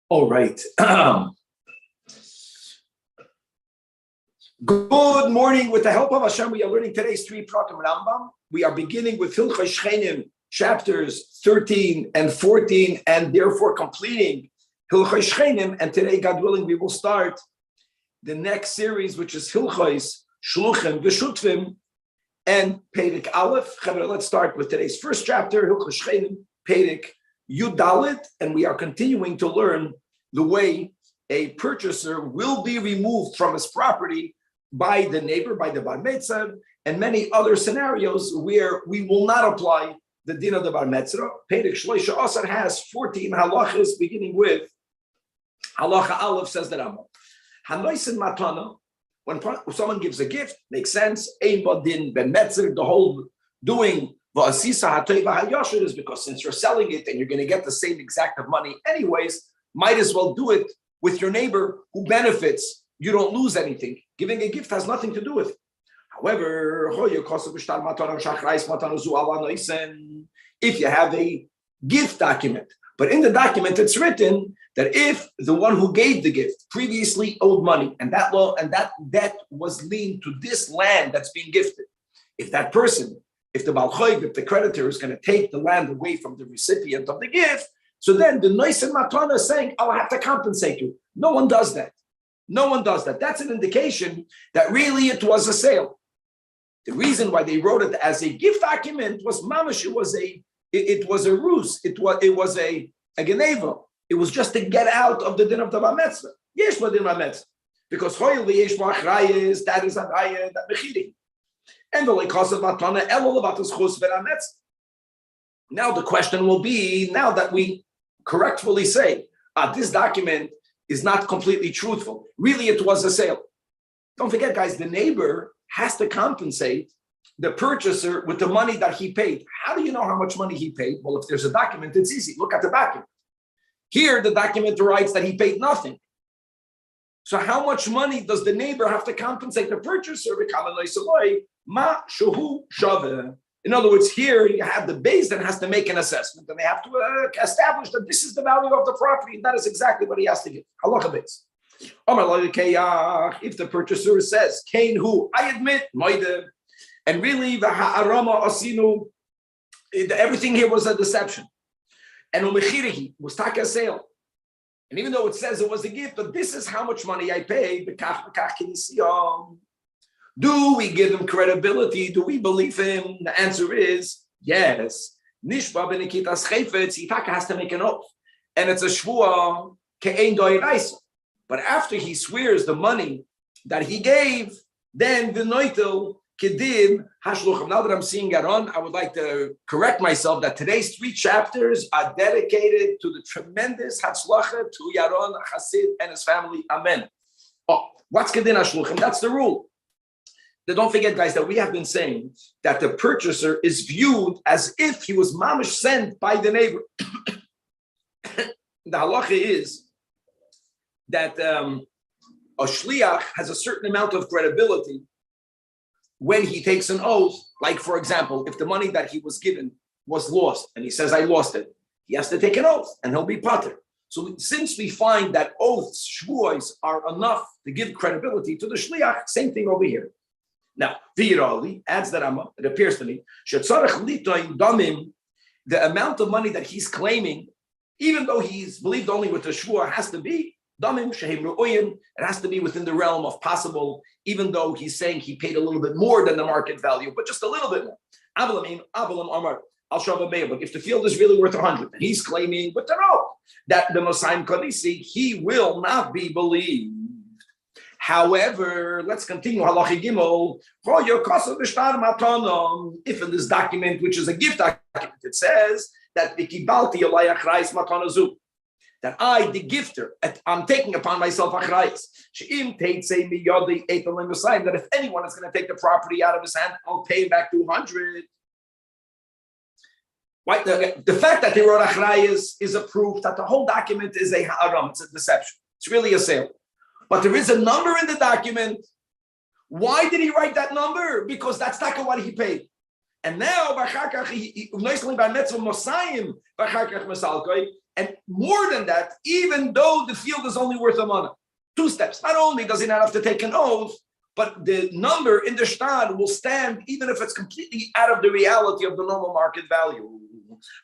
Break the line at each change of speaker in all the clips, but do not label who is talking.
All right. Good morning. With the help of Hashem, we are learning today's 3 Prakim Rambam. We are beginning with Hilchos Shchenim, chapters 13 and 14, and therefore completing Hilchos Shchenim. And today, God willing, we will start the next series, which is Hilchos Shluchim V'Shutvim and Perek Aleph. Let's start with today's first chapter, Hilchos Shchenim, Perek Yudalit, and we are continuing to learn the way a purchaser will be removed from his property by the neighbor, by the bar mitzvah, and many other scenarios where we will not apply the din of the bar mitzvah. Perek Shloisha Asar has 14 halachas, beginning with halacha Aleph, says the Rambam. Hanoisen matana, when someone gives a gift, makes sense. Ein badin ben mitzvah, the whole doing is because since you're selling it and you're going to get the same exact of money anyways, might as well do it with your neighbor who benefits. You don't lose anything. Giving a gift has nothing to do with it. However, if you have a gift document, but in the document it's written that if the one who gave the gift previously owed money and that debt was linked to this land that's being gifted, if that person, if the Balchoy, if the creditor is going to take the land away from the recipient of the gift, so then the Noisen Matana is saying, I'll have to compensate you. No one does that. No one does that. That's an indication that really it was a sale. The reason why they wrote it as a gift document was mamash. It was a ruse. It was a geneva. It was just to get out of the din of the bar mitzvah. Yesh ma din bar mitzvah. Because hoyli yesh ma achrayes, that is a raya, that mechiri. And the leikos of matana elul levatas chus v'rametz. Now the question will be, now that we correctfully say, this document is not completely truthful. Really, it was a sale. Don't forget, guys, the neighbor has to compensate the purchaser with the money that he paid. How do you know how much money he paid? Well, if there's a document, it's easy. Look at the document. Here, the document writes that he paid nothing. So how much money does the neighbor have to compensate the purchaser? In other words, here you have the base that has to make an assessment, and they have to establish that this is the value of the property, and that is exactly what he has to give. Halacha base. If the purchaser says, "Kain hu," I admit, and really everything here was a deception, and umechirihi was taka sale. And even though it says it was a gift, but this is how much money I paid. Do we give him credibility? Do we believe him? The answer is yes. Nishba b'nikitas chayfetz, Yitaka has to make an oath. And it's a shvua ke'ein doiraisa. But after he swears the money that he gave, then the noitel kedim hashluchim. Now that I'm seeing Yaron, I would like to correct myself that today's 3 chapters are dedicated to the tremendous hatzlacha to Yaron Hasid and his family. Amen. Oh, what's kedin hashluchim? That's the rule. Don't forget, guys, that we have been saying that the purchaser is viewed as if he was mamish sent by the neighbor. The halacha is that a shliach has a certain amount of credibility when he takes an oath. Like, for example, if the money that he was given was lost and he says, I lost it, he has to take an oath and he'll be pater. So since we find that oaths, shvuos, are enough to give credibility to the shliach, same thing over here. Now, V'yirali adds that it appears to me, the amount of money that he's claiming, even though he's believed only with the shvua, has to be damim shehem ru'oyin. It has to be within the realm of possible, even though he's saying he paid a little bit more than the market value, but just a little bit more. Avalam Amar, I'll show him a but if the field is really worth 100, and he's claiming, but no, that the Mosayim Kadisi, he will not be believed. However, let's continue. Halacha Gimel. If in this document, which is a gift document, it says that that I, the gifter, I'm taking upon myself achrayis. That if anyone is going to take the property out of his hand, I'll pay back 200. Right? The fact that they wrote achrayis is a proof that the whole document is a ha'aram. It's a deception. It's really a sale. But there is a number in the document. Why did he write that number? Because that's not what he paid. And now, And more than that, even though the field is only worth a money. 2 steps. Not only does he not have to take an oath, but the number in the shtad will stand even if it's completely out of the reality of the normal market value.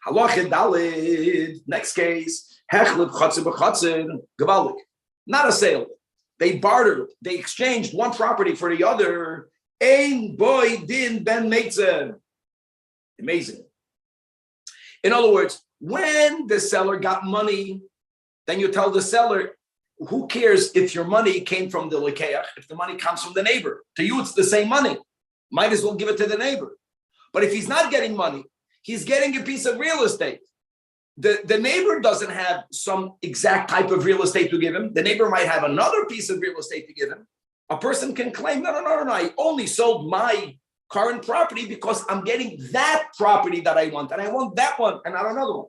Halachah dalid. Next case, hechlib chatzir b'chatzir gavalik. Not a sale. They bartered. They exchanged one property for the other. Ein boy din ben meitzen. Amazing. In other words, when the seller got money, then you tell the seller, who cares if your money came from the lekeach, if the money comes from the neighbor? To you, it's the same money. Might as well give it to the neighbor. But if he's not getting money, he's getting a piece of real estate. The neighbor doesn't have some exact type of real estate to give him. The neighbor might have another piece of real estate to give him. A person can claim, no, I only sold my current property because I'm getting that property that I want, and I want that one, and not another one.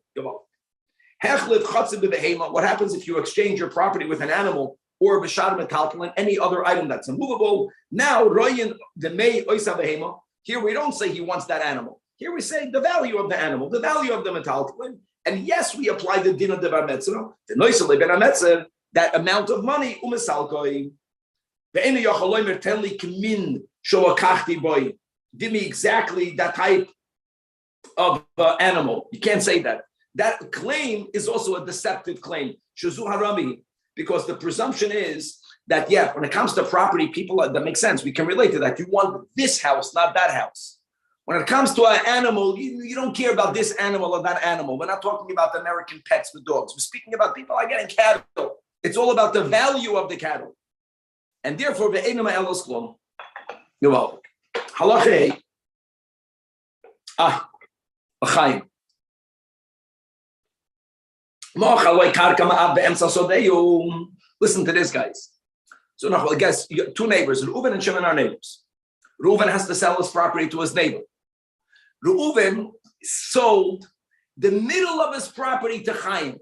What happens if you exchange your property with an animal or b'shar metaltalin, any other item that's immovable? Now, here we don't say he wants that animal. Here we say the value of the animal, the value of the metaltalin. And yes, we apply the din of the bar metzora, the noisele ben ametzer, that amount of money, umesalkoi. Give me exactly that type of animal. You can't say that. That claim is also a deceptive claim. Shazu harami, because the presumption is that, when it comes to property, people, that makes sense. We can relate to that. You want this house, not that house. When it comes to an animal, you don't care about this animal or that animal. We're not talking about American pets with dogs. We're speaking about people are getting cattle. It's all about the value of the cattle. And therefore, ve'enama elos klom. You're welcome. Halachei. L'chaim. Listen to this, guys. So now, I guess 2 neighbors, Reuven and Shimon, are neighbors. Reuven has to sell his property to his neighbor. Reuven sold the middle of his property to Chaim.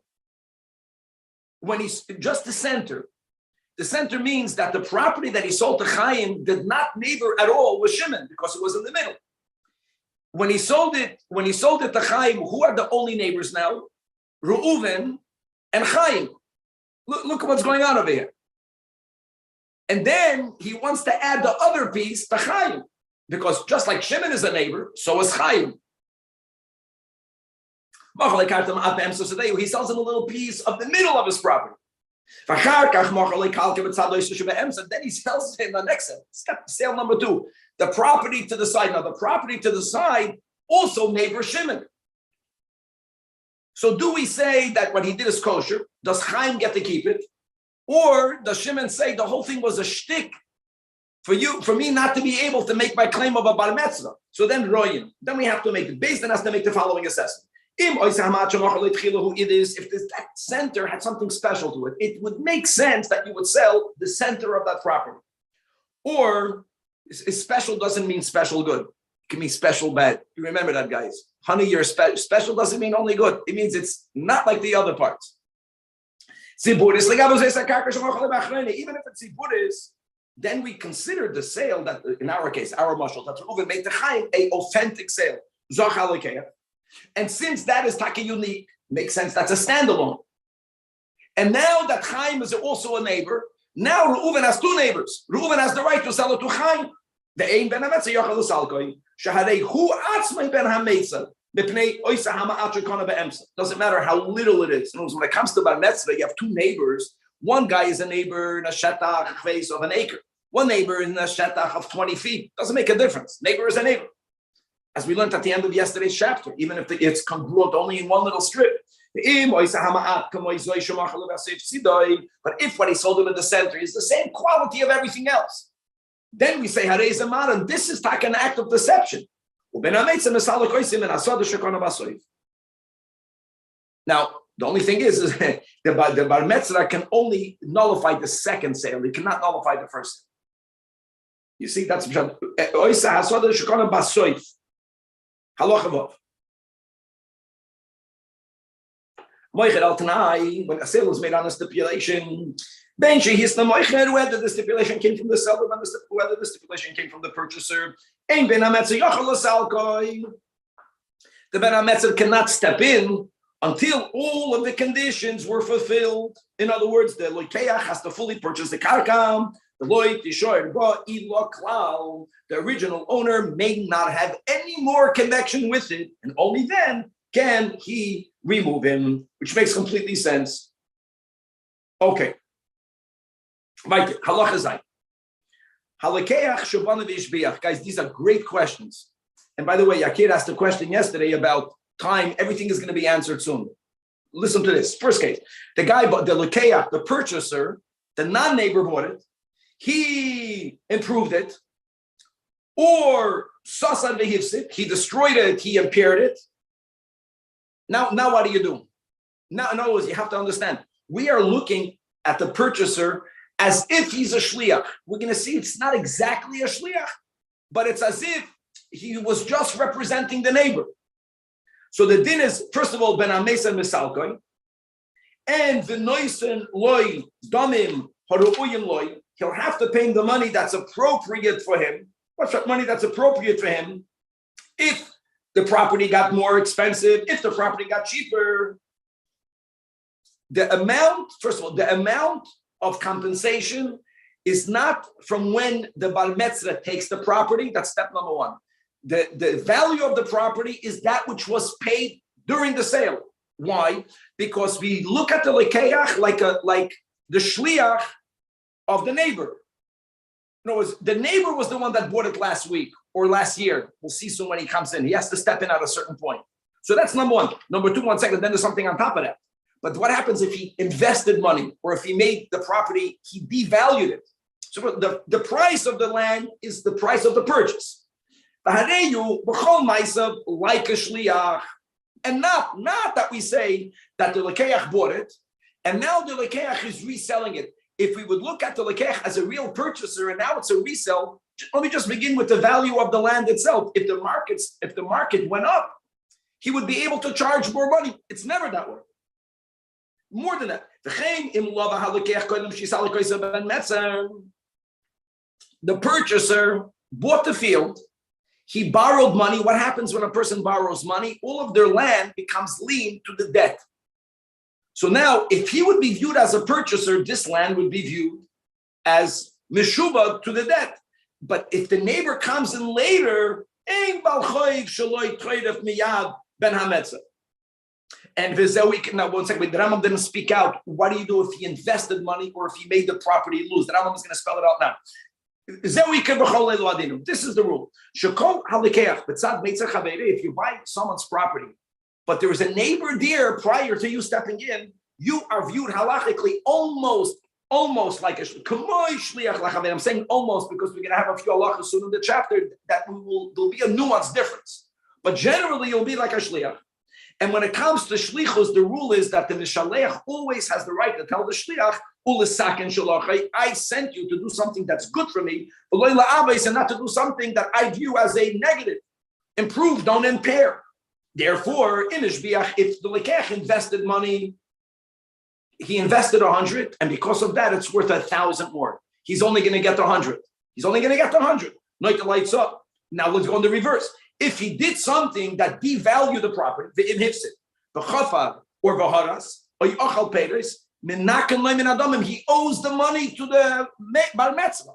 When he's just the center. The center means that the property that he sold to Chaim did not neighbor at all with Shimon because it was in the middle. When he sold it to Chaim, who are the only neighbors now? Reuven and Chaim. Look at what's going on over here. And then he wants to add the other piece to Chaim, because just like Shimon is a neighbor, so is Chaim. He sells him a little piece of the middle of his property. Then he sells him the next step, sale number 2, the property to the side. Now the property to the side also neighbor Shimon. So do we say that what he did is kosher? Does Chaim get to keep it? Or does Shimon say the whole thing was a shtick for me not to be able to make my claim of a bar mitzvah? So then Royin, then we have to make it based on us to make the following assessment. If that center had something special to it, it would make sense that you would sell the center of that property. Or special doesn't mean special good. It can mean special bad. You remember that, guys. Honey, you're special doesn't mean only good. It means it's not like the other parts. Even if it's ziburis, then we consider the sale that, in our case, our mashal, that Reuven made to Chaim a authentic sale. And since that is taka unique, makes sense that's a standalone. And now that Chaim is also a neighbor, now Reuven has 2 neighbors. Reuven has the right to sell it to Chaim. The ein ben hametza yochel l'salkoi shaharei hu atzmei ben hametza b'pnei oisa hama'at shekana be'emsa. Doesn't matter how little it is. When it comes to bar mitzvah, you have 2 neighbors. One guy is a neighbor in a shetach face of an acre. One neighbor in a shetach of 20 feet. Doesn't make a difference. Neighbor is a neighbor. As we learned at the end of yesterday's chapter, even if it's congruent only in one little strip. But if what he sold him in the center is the same quality of everything else, then we say, and this is like an act of deception. Now, the only thing is the bar metzora can only nullify the second sale. It cannot nullify the first sale. You see, that's Halacha. When a sale was made on a stipulation, whether the stipulation came from the seller, whether the stipulation came from the purchaser, the Ben HaMetzer cannot step in until all of the conditions were fulfilled. In other words, the loikeach has to fully purchase the karkam. The original owner may not have any more connection with it, and only then can he remove him, which makes completely sense. Okay. Halacha zayin. Guys, these are great questions. And by the way, Yakir asked a question yesterday about time. Everything is going to be answered soon. Listen to this. First case, the guy, the lekeach, the purchaser, the non-neighbor bought it. He improved it, or sasan vehivsit, he destroyed it, he impaired it. Now what do you do? Now, in other words, you have to understand, we are looking at the purchaser as if he's a shliach. We're going to see it's not exactly a shliach, but it's as if he was just representing the neighbor. So the din is, first of all, ben ames and misalkoi, and the noisen loy damim haru'uyim loy. He'll have to pay him the money that's appropriate for him. What's that money that's appropriate for him? If the property got more expensive, if the property got cheaper, the amount, first of all, the amount of compensation is not from when the Bal Metzra takes the property. That's step number one. The value of the property is that which was paid during the sale. Why? Because we look at the lekeach like the shliach of the neighbor. In other words, the neighbor was the one that bought it last week or last year. We'll see soon when he comes in. He has to step in at a certain point. So that's number one. Number two, 1 second, then there's something on top of that. But what happens if he invested money or if he made the property, he devalued it? So the price of the land is the price of the purchase. Like a shliach. And not that we say that the lekeach bought it, and now the lekeach is reselling it. If we would look at the lekeach as a real purchaser and now it's a resell, let me just begin with the value of the land itself. If the market went up, he would be able to charge more money. It's never that way. More than that. The purchaser bought the field. He borrowed money. What happens when a person borrows money? All of their land becomes lien to the debt. So now, if he would be viewed as a purchaser, this land would be viewed as meshubah to the debt. But if the neighbor comes in later, and now one second, the Rambam didn't speak out. What do you do if he invested money or if he made the property lose? The Rambam is going to spell it out now. This is the rule. If you buy someone's property, but there is a neighbor there prior to you stepping in, you are viewed halachically almost like a shliach. I'm saying almost because we're going to have a few halachas soon in the chapter that there'll be a nuance difference. But generally, you'll be like a shliach. And when it comes to shlichus, the rule is that the mishaleach always has the right to tell the shliach, I sent you to do something that's good for me, and not to do something that I view as a negative. Improve, don't impair. Therefore, in Ishbiach, if the lekech invested money, he invested 100, and because of that, it's worth 1,000 more. He's only going to get 100. He's only going to get 100. Like the lights up. Now let's go in the reverse. If he did something that devalued the property, the inhifsit, the chafar or vaharas, or yachal peiros, he owes the money to the bar mitzvah.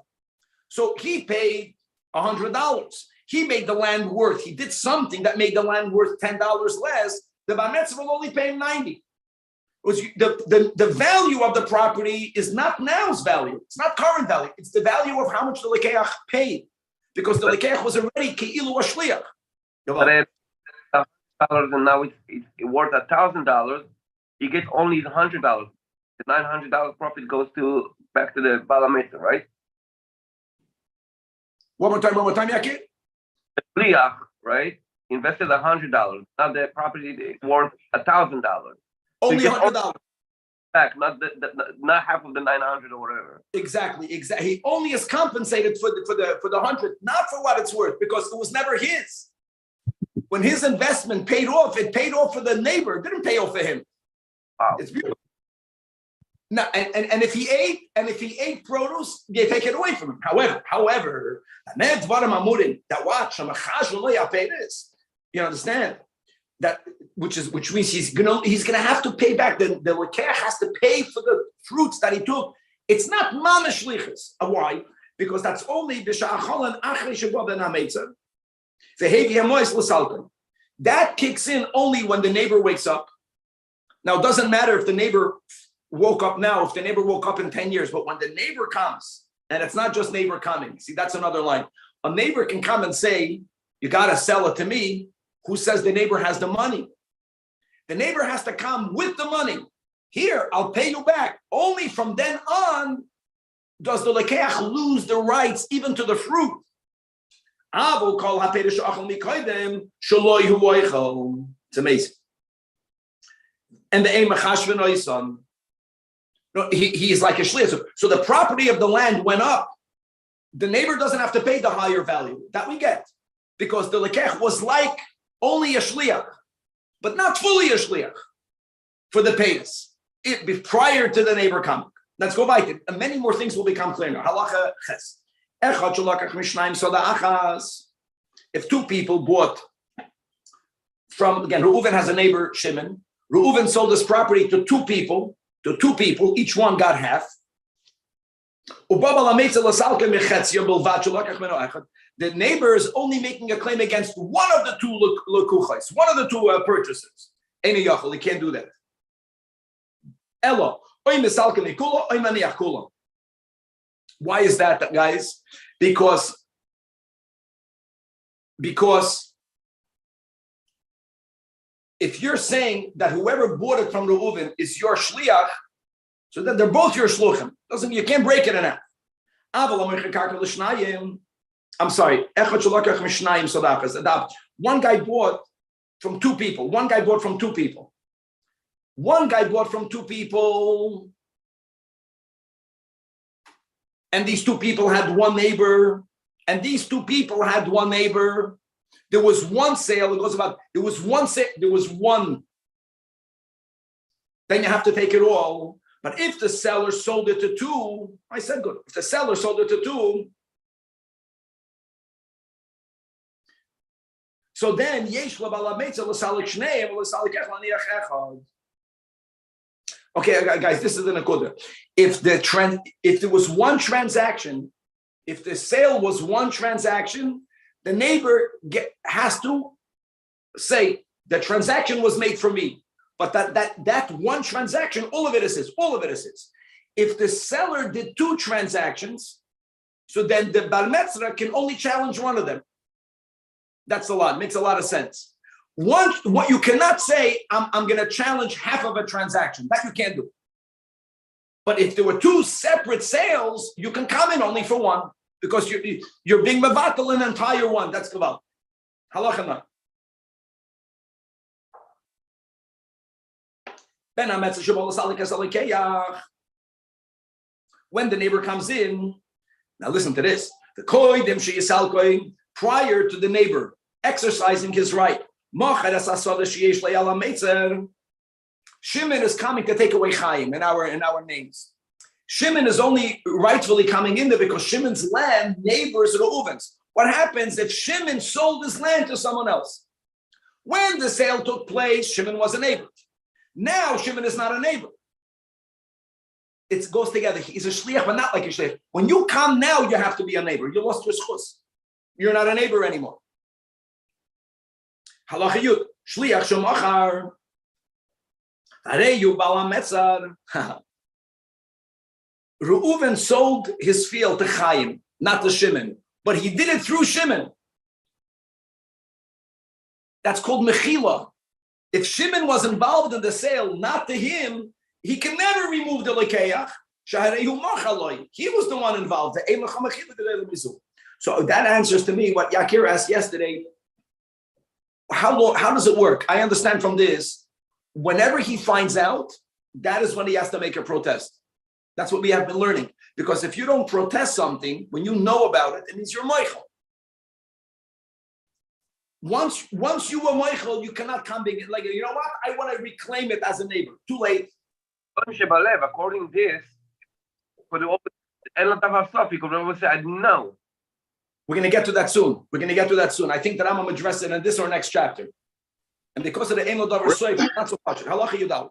So he paid $100. He made the land worth. He did something that made the land worth $10 less. The bar mitzvah will only pay him 90. The value of the property is not now's value. It's not current value. It's the value of how much the lekeach paid, because the lekeach was already keilu shliach.
But and now it's worth $1,000. You get only $100. The $900 profit goes back to the balameta, right?
One more time, Yakir.
The shliach, right? Invested $100. Now the property is worth $1,000.
Only $100
back, not half of the 900 or whatever. Exactly.
He only is compensated for the 100, not for what it's worth, because it was never his. When his investment paid off, it paid off for the neighbor. It didn't pay off for him.
Wow.
It's beautiful. Now, and if he ate produce, they take it away from him. However, that watch, you understand? that which means he's gonna have to pay back. The lekeach has to pay for the fruits that he took. It's not mamash shlichus. Why? Because that's only b'sha'acholan achrei shebo ben hameitzer. Vehevi hamois l'salkan. That kicks in only when the neighbor wakes up. Now, it doesn't matter if the neighbor woke up now, if the neighbor woke up in 10 years, but when the neighbor comes, and it's not just neighbor coming. See, that's another line. A neighbor can come and say, you got to sell it to me. Who says the neighbor has the money? The neighbor has to come with the money. Here, I'll pay you back. Only from then on does the lekeach lose the rights even to the fruit. It's amazing. And the son, he is like a shliach. So the property of the land went up. The neighbor doesn't have to pay the higher value. That we get. Because the lekeach was like only a shliach, but not fully a shliach for the payers. Prior to the neighbor coming. Let's go back. And many more things will become clear now. Halacha ches. If two people bought from, again, Reuven has a neighbor, Shimon. Reuven sold his property to two people, each one got half. The neighbor is only making a claim against one of the two lekuchos, one of the two purchasers. He can't do that. Why is that, guys? Because if you're saying that whoever bought it from Reuven is your shliach, so then they're both your shluchim. You can't break it in half. I'm sorry. One guy bought from two people. And these two people had one neighbor. There was one sale. There was one. Then you have to take it all. But if the seller sold it to two, I said good. If the seller sold it to two, so then okay, guys, this is the nakuda. If there was one transaction, if the sale was one transaction, the neighbor has to say the transaction was made for me. But that one transaction, all of it is his. If the seller did two transactions, so then the bar metzra can only challenge one of them. That's a lot. Makes a lot of sense. What you cannot say, I'm going to challenge half of a transaction. That you can't do. But if there were two separate sales, you can come in only for one because you're being mevatel an entire one. That's kaval. Halacha. When the neighbor comes in, now listen to this. The koidim sheyisalkoi, prior to the neighbor exercising his right, Shimon is coming to take away Chaim in our names. Shimon is only rightfully coming in there because Shimon's land neighbors Reuven's. What happens if Shimon sold his land to someone else? When the sale took place, Shimon was a neighbor. Now Shimon is not a neighbor. It goes together. He's a shliach, but not like a shliach. When you come now, you have to be a neighbor. You lost your schus. You're not a neighbor anymore. Halacha yud, shliach shomachar. Areyu bala metzar. Reuven sold his field to Chaim, not to Shimon, but he did it through Shimon. That's called mechila. If Shimon was involved in the sale, not to him, he can never remove the lekeach. He was the one involved. So that answers to me what Yakir asked yesterday. How does it work? I understand from this, whenever he finds out, that is when he has to make a protest. That's what we have been learning. Because if you don't protest something, when you know about it, it means you're moichel. Once you were moichel, you cannot come back. Like, you know what? I want to reclaim it as a neighbor. Too late.
According to this, for the you could say, I didn't know.
We're going to get to that soon. I think that Rambam addressed it in this or next chapter. And because of the Emo Dover Soif, not so much. Halacha Yudal.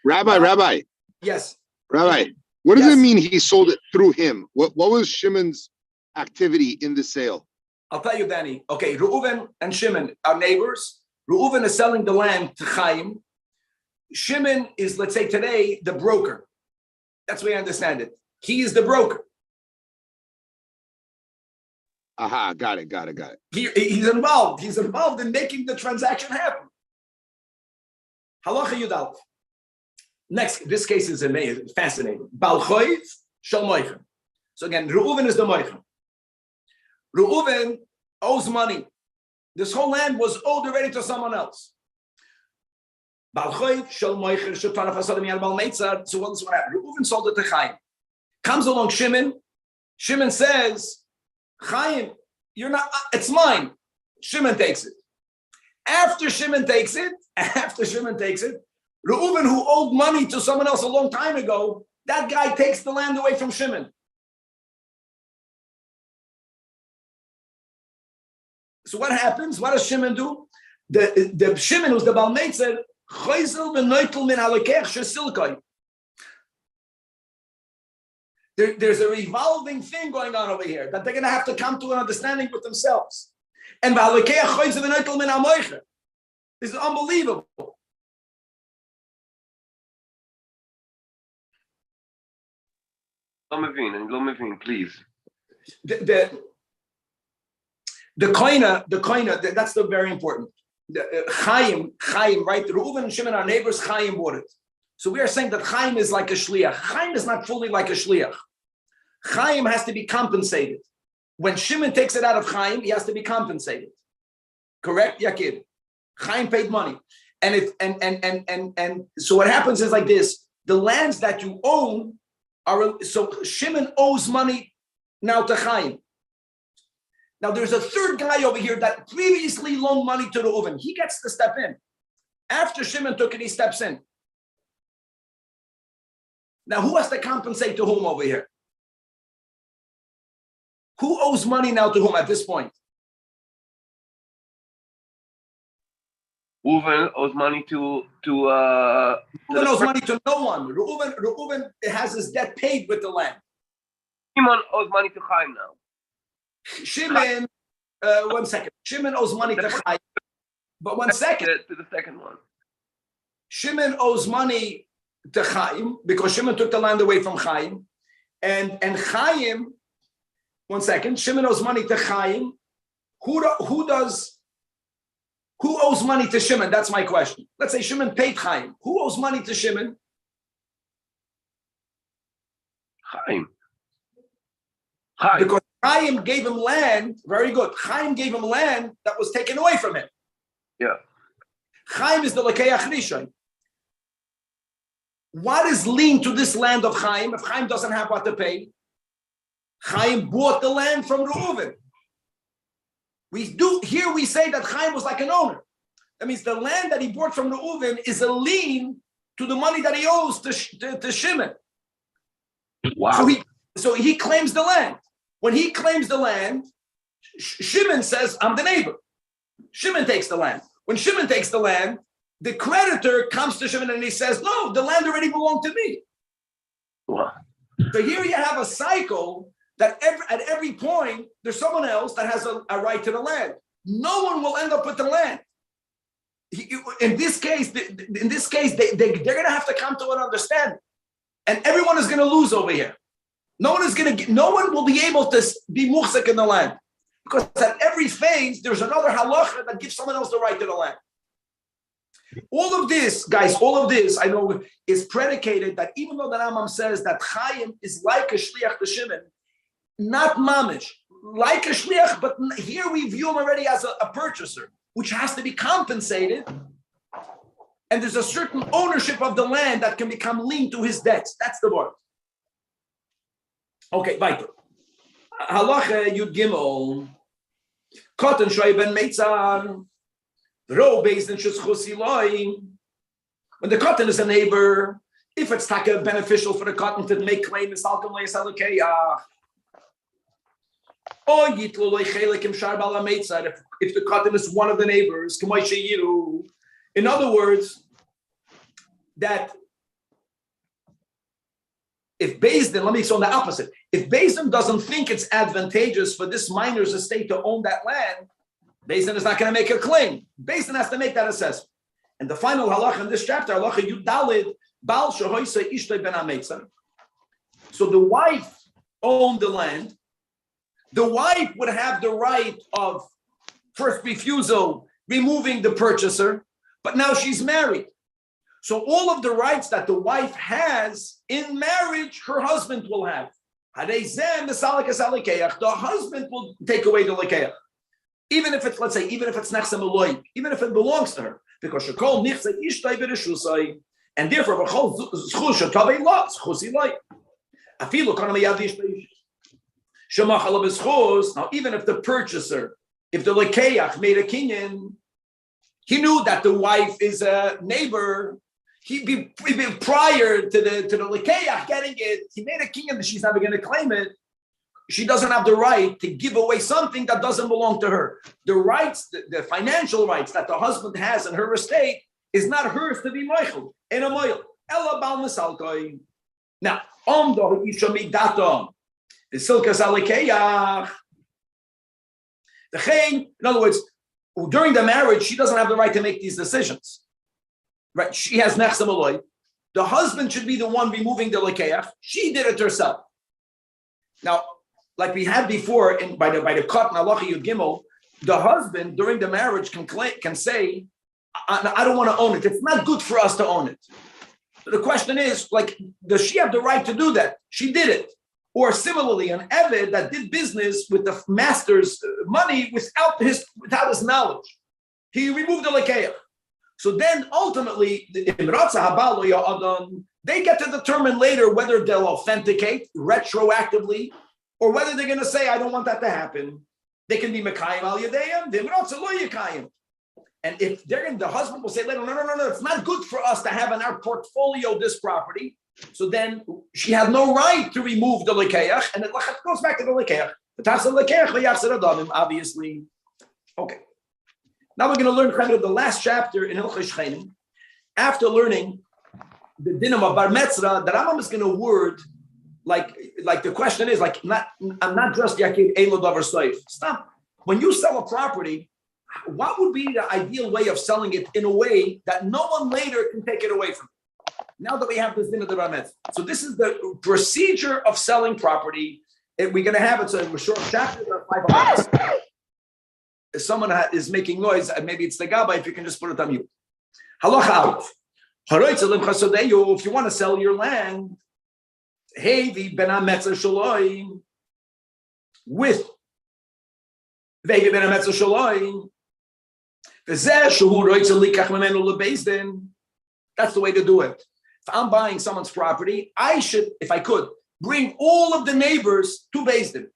Rabbi.
Yes.
Rabbi, what does it mean he sold it through him? What was Shimon's activity in the sale?
I'll tell you, Danny. Okay, Reuven and Shimon are neighbors. Reuven is selling the land to Chaim. Shimon is, let's say today, the broker. That's the way I understand it. He is the broker.
Aha, got it.
He's involved. He's involved in making the transaction happen. Halacha Yudal. Next, this case is amazing, fascinating. Bal Choiv Shel Moichem. So again, Reuven is the Moichem. Reuven owes money. This whole land was owed already to someone else. Bal Choiv Shel Moichem Shetanaf Hasadim Yal Bal Meitzar. So what's what happened? Reuven sold it to Chaim. Comes along Shimon. Shimon says, Chaim, you're not. It's mine. Shimon takes it. After Shimon takes it, Reuven, who owed money to someone else a long time ago, that guy takes the land away from Shimon. So what happens? What does Shimon do? The Shimon, who's the Baal Meitzer, choizel b'noitel min halakech shesilkoi. There's a revolving thing going on over here that they're going to have to come to an understanding with themselves. And this is unbelievable.
Lomevin, please.
The koina, that's the very important. Chaim, right? Reuven and Shimon are neighbors. Chaim bought it. So we are saying that Chaim is like a shliach. Chaim is not fully like a shliach. Chaim has to be compensated. When Shimon takes it out of Chaim, he has to be compensated. Correct, Yakir? Chaim paid money, and so what happens is like this: the lands that you own are so Shimon owes money now to Chaim. Now there's a third guy over here that previously loaned money to Reuven. He gets to step in. After Shimon took it, he steps in. Now who has to compensate to whom over here? Who owes money now to whom at this point?
Reuven owes money to
Reuven owes money to no one. Reuven has his debt paid with the land.
Shimon owes money to Chaim now.
Shimon, 1 second. Shimon owes money to Chaim. But 1 second.
To the second one.
Shimon owes money to Chaim because Shimon took the land away from Chaim. And Chaim, 1 second. Shimon owes money to Chaim. Who owes money to Shimon? That's my question. Let's say Shimon paid Chaim. Who owes money to Shimon?
Chaim.
Because Chaim gave him land. Very good. Chaim gave him land that was taken away from him.
Yeah.
Chaim is the Lekeach Rishon. What is lien to this land of Chaim if Chaim doesn't have what to pay? Chaim bought the land from Reuven. We say that Chaim was like an owner. That means the land that he bought from Reuven is a lien to the money that he owes to Shimon.
Wow.
So he claims the land. When he claims the land, Shimon says, I'm the neighbor. Shimon takes the land. When Shimon takes the land, the creditor comes to Shimon and he says, no, the land already belonged to me.
Wow.
So here you have a cycle that at every point, there's someone else that has a right to the land. No one will end up with the land. In this case, they're going to have to come to an understanding. And everyone is going to lose over here. No one will be able to be muhsek in the land. Because at every phase, there's another halacha that gives someone else the right to the land. All of this, guys, I know is predicated that even though the Rambam says that Chaim is like a shliach to Shimon, not mamish, like a shliach, but here we view him already as a purchaser, which has to be compensated. And there's a certain ownership of the land that can become linked to his debts. That's the word. Okay, weiter. Halacha Yud Gimel. Cotton shoy ben meitzar. Ro based in Shuschusiloi. When the cotton is a neighbor, if it's beneficial for the cotton to make claim, it's alkum le'esalukeyah. Or yitlu lo'chelik im shar bala meitzar. If the cotton is one of the neighbors, k'moy sheyiru. In other words, that if Beis Din, let me say on the opposite, if Beis Din doesn't think it's advantageous for this minor's estate to own that land, Beis Din is not going to make a claim. Beis Din has to make that assessment. And the final halacha in this chapter, halacha Yudalid, Bal Shehoisa Ishtay Ben Ametzah. So the wife owned the land. The wife would have the right of first refusal, removing the purchaser, but now she's married. So all of the rights that the wife has in marriage, her husband will have. The husband will take away the lekeach. Even if it's, let's say, even if it's nechsem eloy, even if it belongs to her. Because she called nichse ishtay b'reshusay, and therefore, now, even if the purchaser, if the lekeach made a kinyan, he knew that the wife is a neighbor. He'd be prior to the lekeach getting it. He made a kinyan that she's never going to claim it. She doesn't have the right to give away something that doesn't belong to her. The rights, the financial rights that the husband has in her estate is not hers to be moichel in a moil. Ella bal misalkoi. Now, the isha the silkas alekeyach. In other words, during the marriage, she doesn't have the right to make these decisions. Right? She has nechsem aloy. The husband should be the one removing the lekeach. She did it herself. Now, like we had before, by the cut in halacha yud gimel, the husband during the marriage can say, I don't want to own it. It's not good for us to own it. So the question is, like, does she have the right to do that? She did it. Or similarly, an eved that did business with the master's money without his knowledge, he removed the lekeach. So then ultimately, they get to determine later whether they'll authenticate retroactively or whether they're going to say, I don't want that to happen. They can be mekayim al yadayim, v'imrotza lo yekayim. And if the husband will say later, no, it's not good for us to have in our portfolio this property. So then she had no right to remove the lekeach, and it goes back to the lekeach. The tasa lekeach v'yachzer adamim, obviously. Okay. Now we're going to learn kind of the last chapter in Hilchos Shchenim. After learning the dinim of bar metzra, the Rambam is going to word like the question is like I'm not just yakid elo davar soif. Stop. When you sell a property, what would be the ideal way of selling it in a way that no one later can take it away from you? Now that we have this din of the bar metzra, so this is the procedure of selling property. We're going to have it. So a short chapter of 5 hours. If someone is making noise, maybe it's the gaba. If you can just put it on mute. Halacha aleph. If you want to sell your land, Hevi ben ametzer shaloi with Hevi ben ametzer shaloi. That's the way to do it. If I'm buying someone's property, I should, if I could, bring all of the neighbors to Beis Din.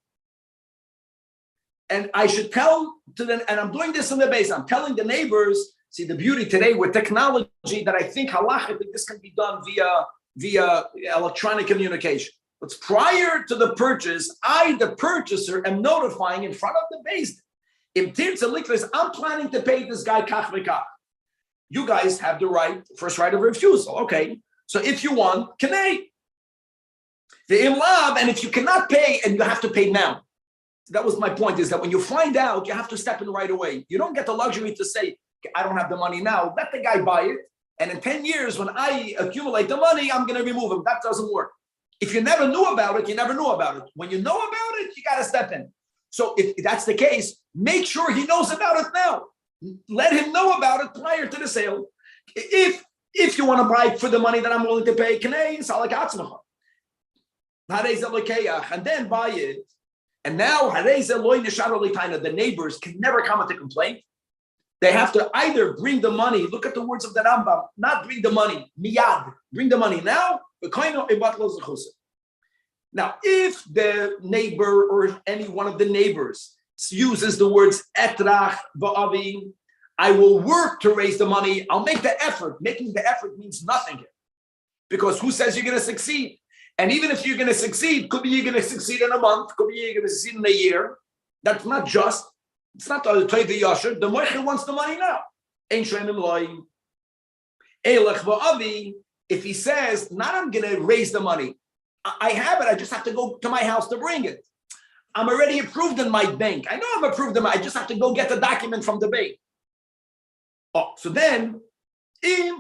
And I should tell to them, and I'm doing this in the base, I'm telling the neighbors, see the beauty today with technology that I think halachically this can be done via electronic communication. But prior to the purchase, I, the purchaser, am notifying in front of the Beis Din. I'm planning to pay this guy kach v'kach. You guys have the right, first right of refusal. Okay. So if you want, kanei. The imlab, and if you cannot pay, and you have to pay now. That was my point, is that when you find out, you have to step in right away. You don't get the luxury to say, I don't have the money now. Let the guy buy it. And in 10 years, when I accumulate the money, I'm going to remove him. That doesn't work. If you never knew about it, you never knew about it. When you know about it, you got to step in. So if that's the case, make sure he knows about it now. Let him know about it prior to the sale. If you want to buy for the money that I'm willing to pay, and then buy it. And now, the neighbors can never come into complaint. They have to either bring the money, look at the words of the Rambam, not bring the money, miyad, bring the money now. Now, if the neighbor or any one of the neighbors uses the words etrach va'avi, I will work to raise the money, I'll make the effort. Making the effort means nothing here. Because who says you're going to succeed? And even if you're going to succeed, could be you're going to succeed in a month, could be you're going to succeed in a year. That's not just. It's not the Toy the Yasher. The Moichel wants the money now. Ain't Shemim Loy. If he says, not I'm going to raise the money, I have it, I just have to go to my house to bring it. I'm already approved in my bank. I know I'm approved in I just have to go get the document from the bank. Oh, so then, if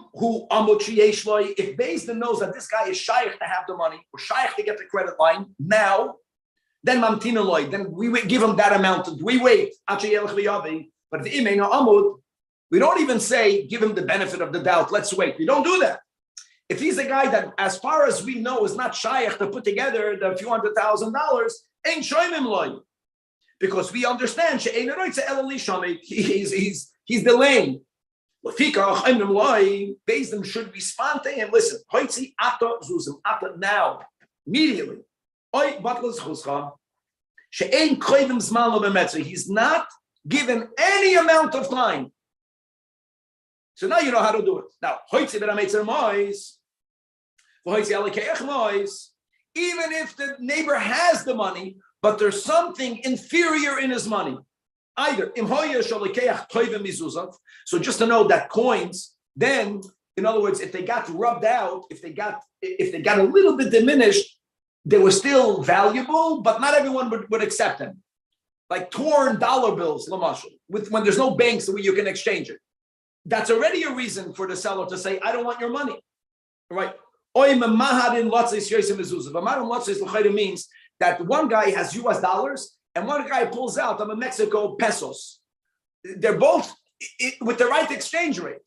Beis Din knows that this guy is shaykh to have the money, or shaykh to get the credit line, now, then mamtina loy, then we give him that amount. We wait. But if amud, we don't even say give him the benefit of the doubt. Let's wait. We don't do that. If he's a guy that, as far as we know, is not shaykh to put together the few $100,000, ain't shoymim loy, because we understand he's delaying. Beis Din should respond to him. Listen, now, immediately. He's not given any amount of time. So now you know how to do it. Now, even if the neighbor has the money, but there's something inferior in his money. Either so just to know that coins, then in other words, if they got rubbed out, if they got a little bit diminished, they were still valuable, but not everyone would accept them. Like torn dollar bills, when there's no banks where you can exchange it. That's already a reason for the seller to say, I don't want your money. Right? Means that one guy has US dollars and one guy pulls out of Mexico pesos. They're both with the right exchange rate.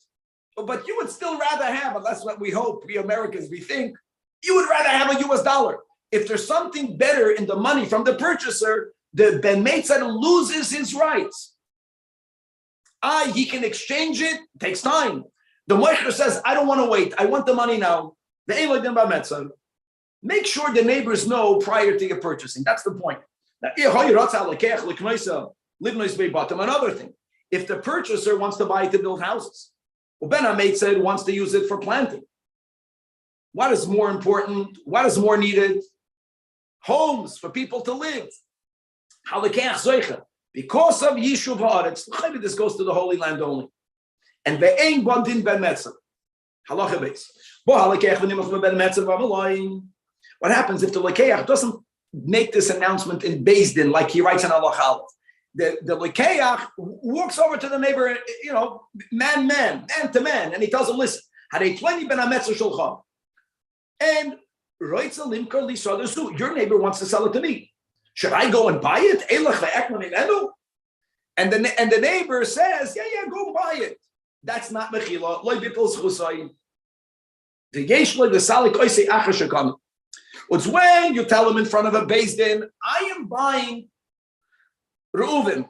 But you would still rather have, and that's what we hope, we Americans, we think, you would rather have a US dollar. If there's something better in the money from the purchaser, the Ben Meitzad loses his rights. He can exchange it, takes time. The Moicher says, I don't want to wait. I want the money now. Make sure the neighbors know prior to your purchasing. That's the point. Now, another thing, if the purchaser wants to buy it to build houses, Ben Meitzad wants to use it for planting. What is more important? What is more needed? Homes for people to live. Because of Yishuv Haaretz, this goes to the Holy Land only. And ve'ein bandin ben metzah. Halacha base. What happens if the Lekeach doesn't make this announcement in Beis Din like he writes in Halacha? The Lekeach walks over to the neighbor, man to man, and he tells him, listen, Harei 20 ben hametzah shulcha. And your neighbor wants to sell it to me. Should I go and buy it? And the neighbor says, yeah, go buy it. That's not mechila. It's when you tell him in front of a Beis Din, I am buying Reuven.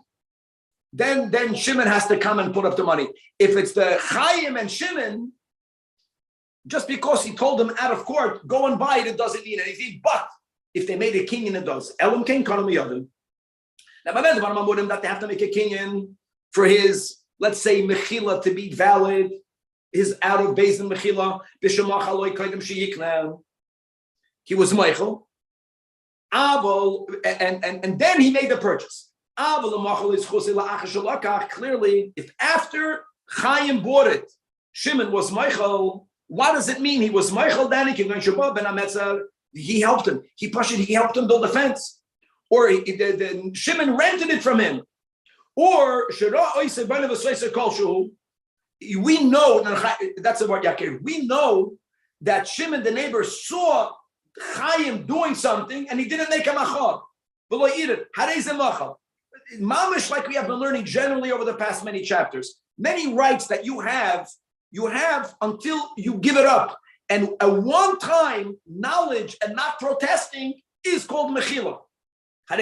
Then Shimon has to come and put up the money. If it's the Chaim and Shimon, just because he told them out of court, go and buy it, it doesn't mean anything. But if they made a kinyan, it does. Elam king kanamiyadu. Now, that they have to make a kinyan for his, let's say, mechila to be valid, his out of Beis Din mechila. He was Michael. And then he made the purchase. Clearly, if after Chaim bought it, Shimon was Michael, what does it mean? He was Michael Danik, he helped him. He helped him build a fence. Or the Shimon rented it from him. Or we know, that's the word Yakir. We know that Shimon, the neighbor, saw Chaim doing something and he didn't make a machal. Below eat it. Mamish, like we have been learning generally over the past many chapters. Many rights that you have until you give it up. And a one-time knowledge and not protesting is called mechila. The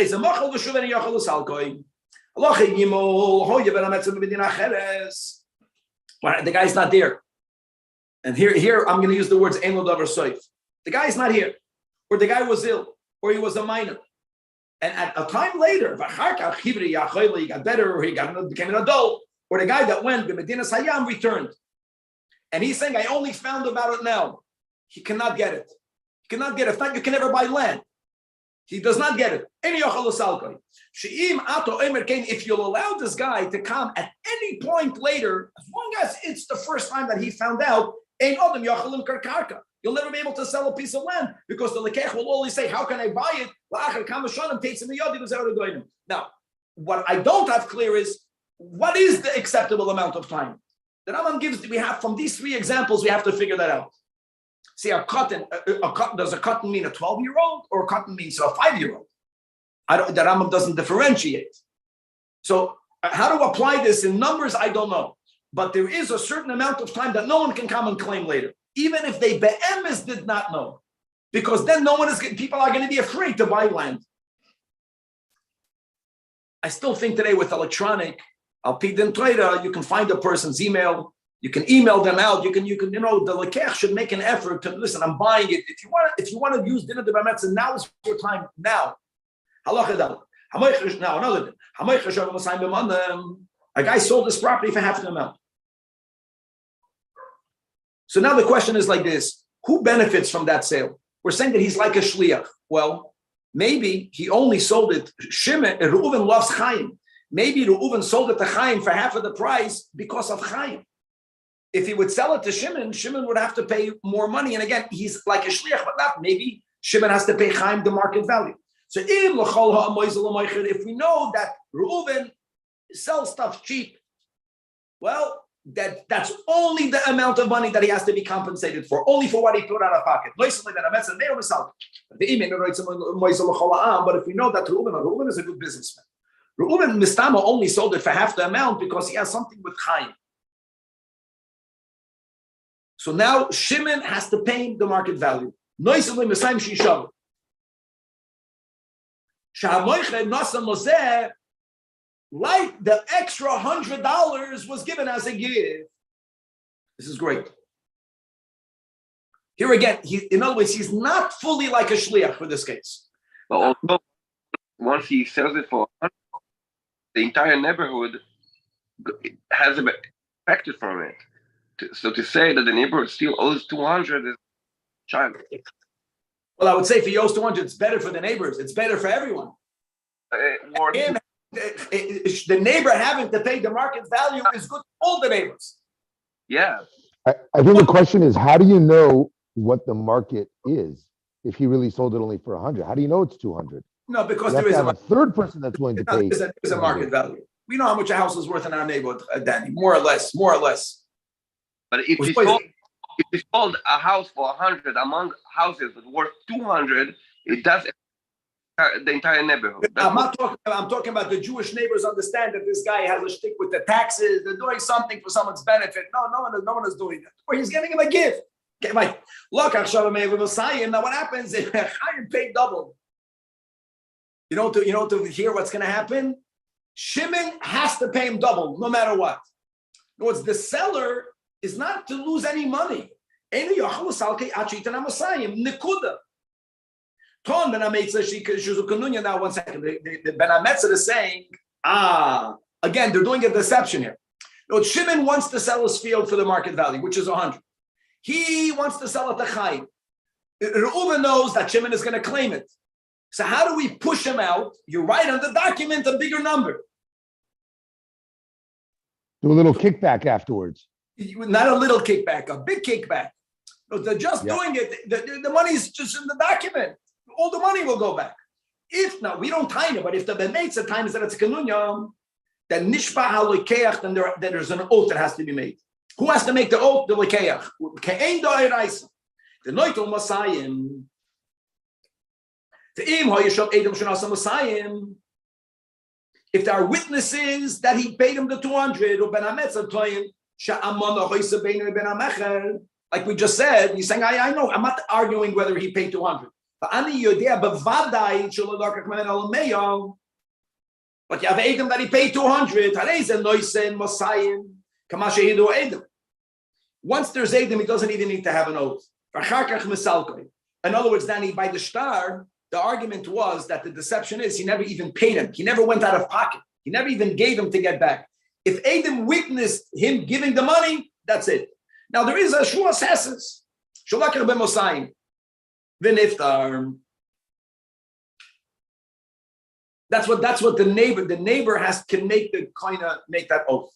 guy's not there. And here I'm going to use the words Ein Lo Davar Soif. The guy's not here. Or the guy was ill. Or he was a minor. And at a time later, he got better, or became an adult. Or the guy that went, Medina Sayyam, returned. And he's saying, I only found about it now. He cannot get it. He cannot get it. If not, you can never buy land. He does not get it. If you'll allow this guy to come at any point later, as long as it's the first time that he found out, Ein Adam Yachalim Karkarka. You'll never be able to sell a piece of land because the lekech will always say, how can I buy it? Now, what I don't have clear is, what is the acceptable amount of time? The Rambam gives, we have from these three examples, we have to figure that out. See, does a cotton mean a 12-year-old or a cotton means a 5-year-old? The Rambam doesn't differentiate. So how to apply this in numbers, I don't know. But there is a certain amount of time that no one can come and claim later, even if they be'emes did not know, because then people are going to be afraid to buy land. I still think today with electronic, Al Pidin Torah, you can find a person's email, you can email them out, the lekech should make an effort to listen. I'm buying it. If you want to use dinner de b'ametz, now is your time. Now, halacha now another thing. A guy sold his property for half the amount. So now the question is like this: who benefits from that sale? We're saying that he's like a shliach. Well, maybe he only sold it. Reuven loves Chaim. Maybe Reuven sold it to Chaim for half of the price because of Chaim. If he would sell it to Shimon, Shimon would have to pay more money. And again, he's like a shliach, but not maybe Shimon has to pay Chaim the market value. So if we know that Reuven sells stuff cheap, well, that's only the amount of money that he has to be compensated for, only for what he put out of pocket. But if we know that Reuven is a good businessman, Reuven Mistama only sold it for half the amount because he has something with Chaim. So now Shimon has to pay the market value. Like the extra $100 was given as a gift. This is great. Here again, in other words, he's not fully like a shliach for this case.
But also, once he sells it for 100, the entire neighborhood has affected from it. So to say that the neighborhood still owes 200 is child.
Well, I would say if he owes 200, it's better for the neighbors. It's better for everyone. The neighbor having to pay the market value is good for all the neighbors.
Yeah.
I think the question is, how do you know what the market is if he really sold it only for 100? How do you know it's 200?
No, because
there
is
a third person that's willing to pay.
There's a market value. We know how much a house is worth in our neighborhood, Danny, more or less.
But if he sold a house for 100 among houses that worth 200, it does the entire neighborhood.
I'm talking about the Jewish neighbors understand that this guy has a shtick with the taxes. They're doing something for someone's benefit. No one is doing that. Or he's giving him a gift. Okay, Mike. Look, now what happens if Chaim paid double? You know to hear what's going to happen? Shimon has to pay him double, no matter what. In other words, the seller is not to lose any money. Nikuda. Now, 1 second. The Ben Ametzah is saying, again, they're doing a deception here. No, Shimon wants to sell his field for the market value, which is 100. He wants to sell it to Chaim. Reuven knows that Shimon is going to claim it. So how do we push him out? You write on the document a bigger number.
Do a little kickback afterwards.
Not a little kickback, a big kickback. No, they're just doing it. The money's just in the document. All the money will go back. If now we don't time it, but if the b'meitza times that it's a kanunya, then nishba halokeach, then there's an oath that has to be made. Who has to make the oath? The lekeach. Ke'ein da'iraisa. The noitel masayim. If there are witnesses that he paid him the 200, like we just said, he's saying, I know, I'm not arguing whether he paid 200. But you have Edom that he paid 200. Once there's Edom, he doesn't even need to have an oath. In other words, Danny, by the star, the argument was that the deception is he never even paid him. He never went out of pocket. He never even gave him to get back. If Edom witnessed him giving the money, that's it. Now there is a Shua Sasses. Shalakar ben Mosayim. V'niftar. That's what the neighbor can make that oath.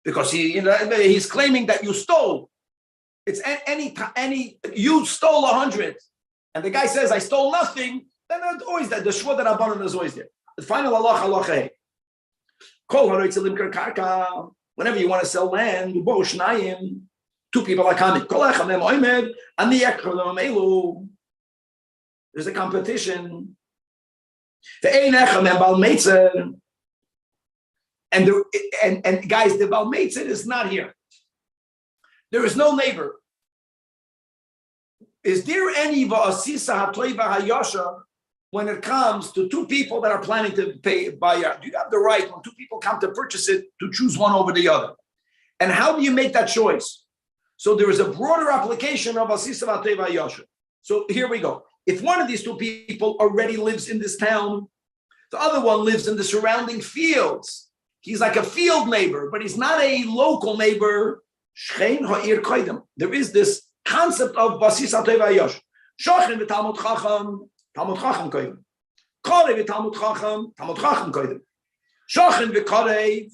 Because he's claiming that you stole. It's any you stole 100, and the guy says I stole nothing. Then it's always that the shvur that Rabbanan is always there. The final halacha. Whenever you want to sell land, two people are coming. There's a competition. And guys, the Baal Meitzah is not here. There is no neighbor. Is there any va'asisa hatoiva hayasha when it comes to two people that are planning to buy? Do you have the right when two people come to purchase it to choose one over the other? And how do you make that choice? So there is a broader application of asisa hatoiva hayasha. So here we go. If one of these two people already lives in this town, the other one lives in the surrounding fields. He's like a field neighbor, but he's not a local neighbor. There is this concept of basis ateva yosh. Shochin v'talmud chacham koyim. Karev v'talmud chacham koyim. Shochin v'karev,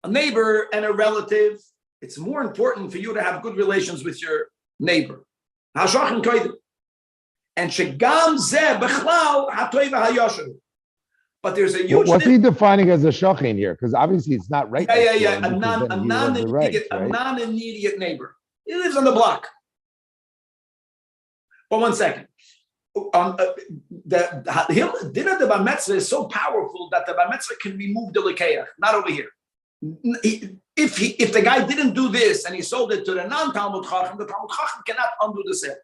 a neighbor and a relative. It's more important for you to have good relations with your neighbor. Hashochin koyim. And shegam zeh b'chlal hatoiva hayosher. But there's a huge.
What's he defining as a shochin here? Because obviously it's not right.
Yeah. A non-immediate neighbor. He lives on the block. But 1 second. The dinner the bar mitzvah is so powerful that the bar mitzvah can remove the lekeach, not over here. If the guy didn't do this and he sold it to the non-Talmud Chacham, the Talmud Chacham cannot undo the sale.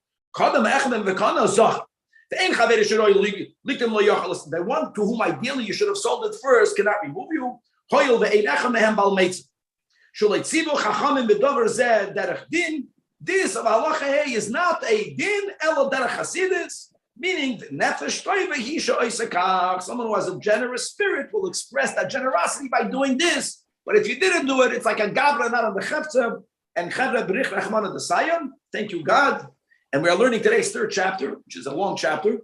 The one to whom ideally you should have sold it first cannot remove you. This of halacha is not a din elo derech hasidus, meaning nefesh toiva hisha oisakach. Someone who has a generous spirit will express that generosity by doing this. But if you didn't do it, it's like a gabra not on the chefza and chevra berich rachmana the sayon. Thank you, God. And we are learning today's third chapter, which is a long chapter.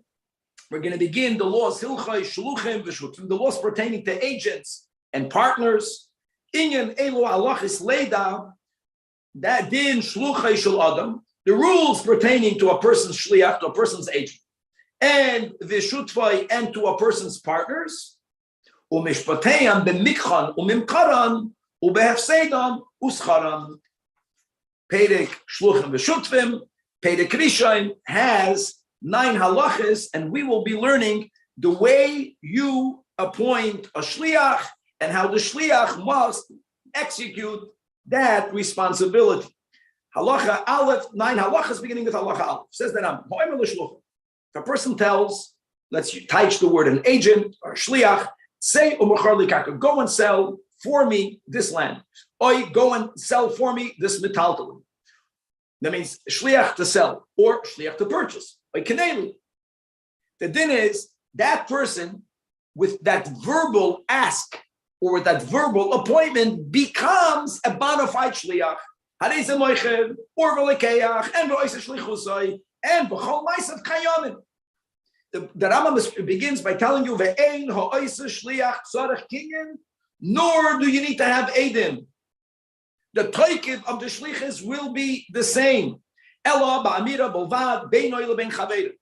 We're going to begin the laws hilchai shluchim v'shutim, the laws pertaining to agents and partners. Inyan elu halachis leida, that din shluchai shel adam, the rules pertaining to a person's shliach, to a person's agent, and v'shutvai, and to a person's partners. Umishpateim b'mikchan umimkaran ubehefsedan uscharan. Perek shluchim v'shutvim. Pedek Rishon has 9 halachas, and we will be learning the way you appoint a shliach and how the shliach must execute that responsibility. Halacha Aleph, 9 halachas beginning with halacha Aleph. Says that if a person tells, let's teach the word an agent or a shliach, say go and sell for me this land. Or go and sell for me this metaltalin. That means shliach to sell or shliach to purchase. Like kaneli. The din is that person with that verbal ask or with that verbal appointment becomes a bona fide shliach. Hareze moichev or v'lekeach and v'oisa shlichusai and v'chol ma'asav kayamin. The Rambam begins by telling you ve'ein ha'oisa shliach tzarech kinyan, nor do you need to have edim. The toikiv of the shlichus will be the same. Ella ba'amira bolvad beinoy lebein chaverim.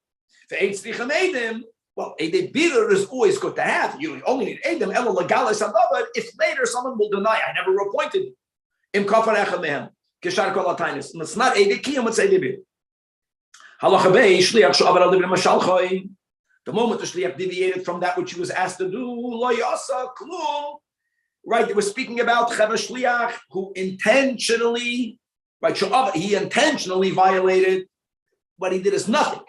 Ve'ein tzrichem edim. Well, edim bitter is always good to have. You only need edim. Ella legalis adavar. If later someone will deny, I never appointed you. Im kafar echem mehem kishar kol ataynis. And it's not edim kiyam. It's edim bitter. Halacha bei shliach sho'avar al divrim mashalchoi. The moment the shliach deviated from that which he was asked to do, lo yasa klum. Right, they were speaking about Cheva Shliach, who intentionally, right, he intentionally violated. What he did is nothing.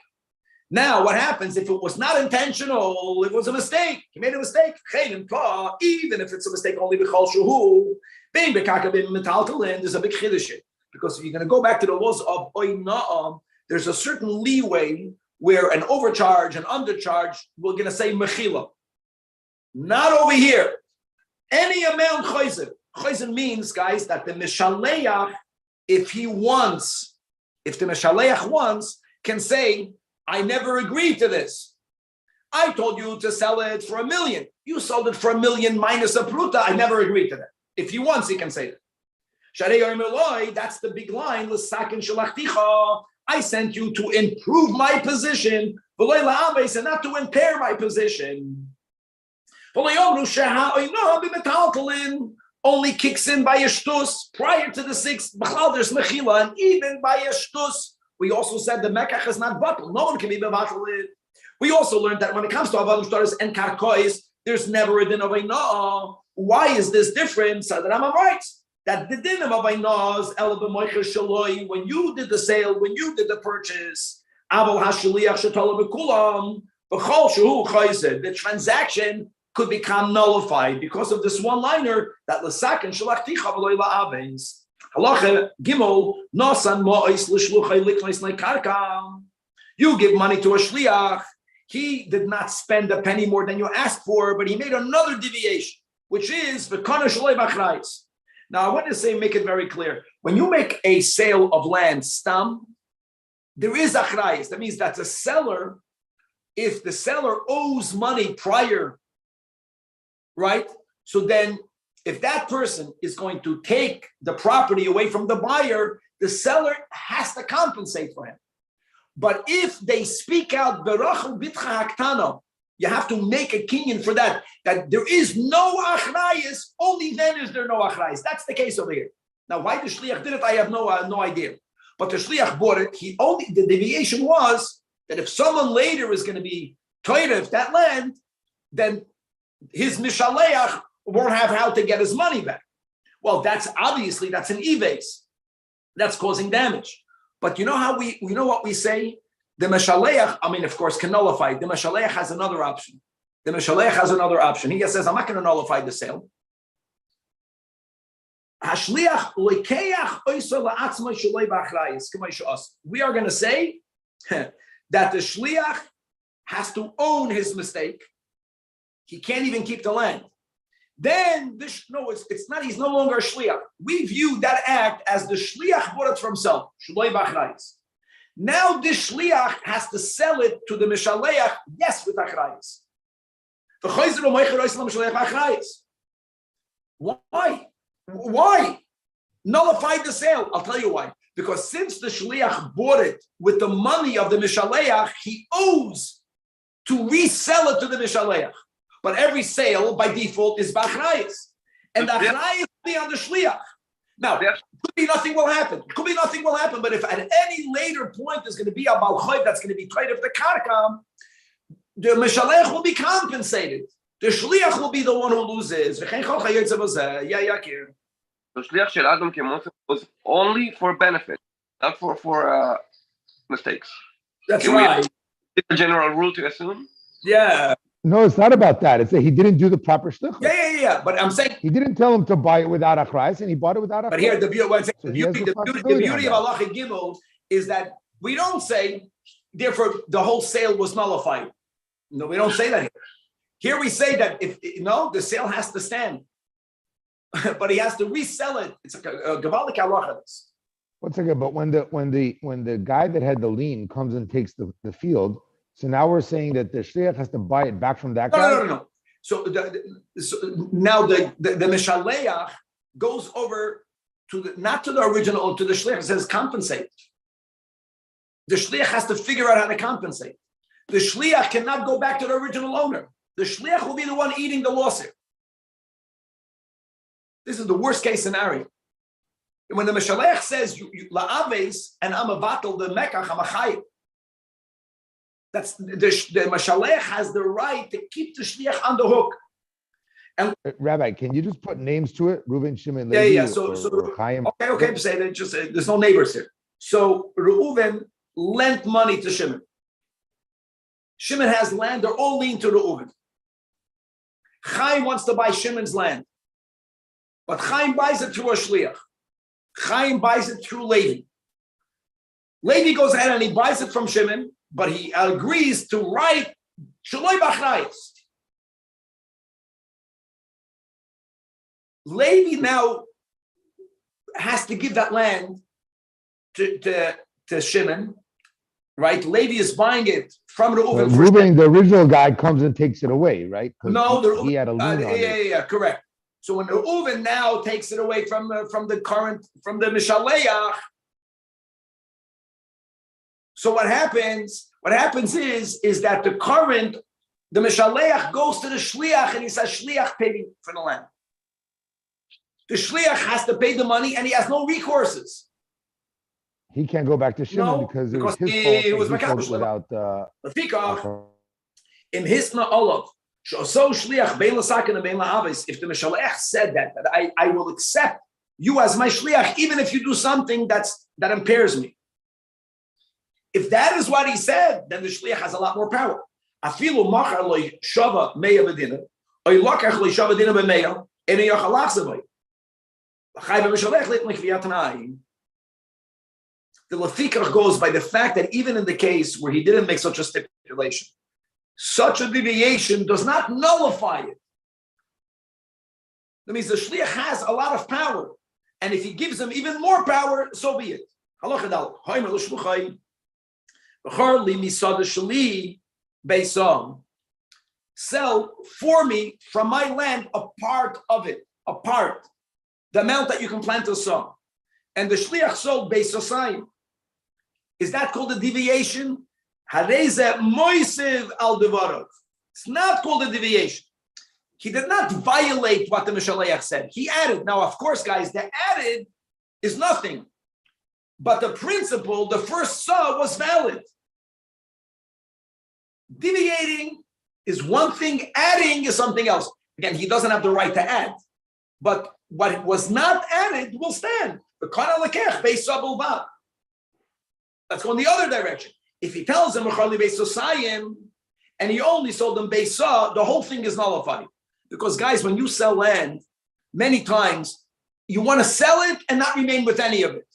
Now, what happens if it was not intentional? It was a mistake. He made a mistake. Even if it's a mistake, only b'chol shuhu, there's a big chiddush. Because if you're going to go back to the laws of Oy Na'am, there's a certain leeway where an overcharge and undercharge, we're going to say mechila. Not over here. Any amount chayzer. Chayzer means, guys, that the mishaleach, if the mishaleach wants, can say, I never agreed to this. I told you to sell it for $1 million. You sold it for $1 million minus a pruta. I never agreed to that. If he wants, he can say that. That's the big line. I sent you to improve my position, and not to impair my position. Only kicks in by a shtus prior to the 6th. There's mechila, and even by a shtus, we also said the mekach is not batal. No one can be batal it. We also learned that when it comes to avodah shtaris and karkois, there's never a din of no. Why is this different? So that I'm right. That the din of Avainaz, when you did the sale, when you did the purchase, the transaction could become nullified because of this one-liner that Lasak and Shalachticha v'loy la'avens. Halacha Gimel Nosan Mo'is l'shluchay liknais karka. You give money to a shliach. He did not spend a penny more than you asked for, but he made another deviation, which is v'kana shalei b'achrais. Now, I want to say, make it very clear. When you make a sale of land, stam, there is achrayis. That means that the seller, if the seller owes money prior, right? So then, if that person is going to take the property away from the buyer, the seller has to compensate for him. But if they speak out, berachel bitcha haktano, you have to make a kinyan for that there is no achrayis, only then is there no achrayis. That's the case over here. Now, why the shliach did it, I have no idea. But the shliach bought it. The deviation was that if someone later is going to be toiref that land, then his mishaleach won't have how to get his money back. Well, that's an e-vase. That's causing damage. But you know how we know what we say? The Meshaleach, of course, can nullify. The Meshaleach has another option. He says, I'm not going to nullify the sale. We are going to say that the shliach has to own his mistake. He can't even keep the land. Then, it's not, he's no longer a shliach. We view that act as the shliach bought it for himself. Now this shliach has to sell it to the mishaleach, yes, with achrayis. Why? Nullify the sale. I'll tell you why. Because since the shliach bought it with the money of the mishaleach, he owes to resell it to the mishaleach. But every sale by default is b'achrayis, and the achrayis will be on the shliach. Now, could be nothing will happen. But if at any later point there's going to be a balchoy that's going to be trade of the karka, the mishalech will be compensated. The shliach will be the one who loses. The
shliach shel Adam Kemosef was only for benefit, not for mistakes.
That's right.
It's a general rule to assume.
Yeah.
No, it's not about that. It's that he didn't do the proper shlichus.
Yeah. But I'm saying
he didn't tell him to buy it without achrayis, and he bought it without achrayis.
But here, the beauty of Halacha Gimel is that we don't say, therefore, the whole sale was nullified. No, we don't say that here. Here we say that the sale has to stand, but he has to resell it. It's like a gavalik halacha.
1 second, but when the guy that had the lien comes and takes the field. So now we're saying that the shliach has to buy it back from that guy?
No. So now the mishaleach goes over to not to the original, to the shliach. It says compensate. The shliach has to figure out how to compensate. The shliach cannot go back to the original owner. The shliach will be the one eating the lawsuit. This is the worst case scenario. When the mishaleach says la'aves and I'm a batal the mekach I'm a chayim. That's the Mashalech has the right to keep the shliach on the hook. And
Rabbi, can you just put names to it? Reuven, Shimon, Levi,
yeah. So okay. Say that. Just there's no neighbors here. So Reuven lent money to Shimon. Shimon has land. They're all lean to Reuven. Chaim wants to buy Shimon's land, but Chaim buys it through a shliach. Chaim buys it through Levi. Levi goes ahead and he buys it from Shimon. But he agrees to write Shaloi B'achrayis. Levi now has to give that land to Shimon, right? Levi is buying it from Reuven.
Reuven, the original guy, comes and takes it away, right?
No,
he had a lien on it.
Yeah, correct. So when the Reuven now takes it away from the Mishaleach, so what happens is that the Mishaleach goes to the Shliach and he says, Shliach, pay me for the land. The Shliach has to pay the money and he has no recourses.
He can't go back to Shimon because it was his fault.
It was
he sold it without.
In Hisna Olav, if the Mishaleach said that I will accept you as my Shliach, even if you do something that impairs me. If that is what he said, then the Shliach has a lot more power. Afilu machar lo shava meya bedina, oy lakach lo shava dina b'meya, and he yachalach zavay. L'chai b'mishalech litnik v'yatnai. The Lefikach goes by the fact that even in the case where he didn't make such a stipulation, such a deviation does not nullify it. That means the Shliach has a lot of power, and if he gives him even more power, so be it. Halacha dal, hoimer l'shluchai. Sell for me from my land a part of it, the amount that you can plant a sow. And the shliach sold beisosayim. Is that called a deviation? It's not called a deviation. He did not violate what the Mishaleach said. He added. Now, of course, guys, the added is nothing. But the principle, the first saw was valid. Deviating is one thing, adding is something else. Again, he doesn't have the right to add. But what was not added will stand. Let's go in the other direction. If he tells him and he only sold them Beisa, the whole thing is nullified. Because guys, when you sell land, many times you want to sell it and not remain with any of it.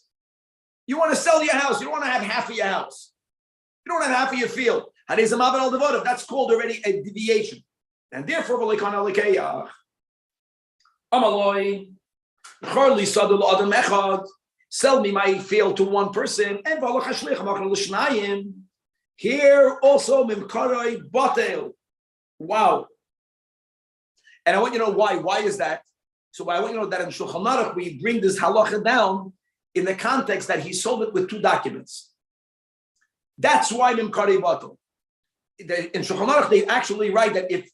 You want to sell your house. You don't want to have half of your house. You don't have half of your field. That's called already a deviation. And therefore, sell me my field to one person. And here also, wow. And I want you to know why. Why is that? So I want you to know that in Shulchan Aruch, we bring this halacha down in the context that he sold it with two documents. That's why Mimkari Batel. In Shulchan Aruch, they actually write that if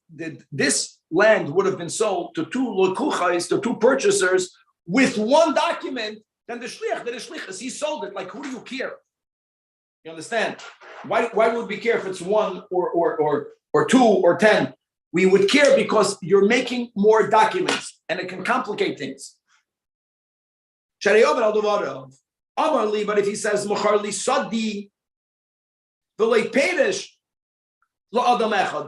this land would have been sold to two lekuchais, to two purchasers, with one document, then the shlichus, he sold it. Like, who do you care? You understand? Why would we care if it's one or two or 10? We would care because you're making more documents and it can complicate things. But if he says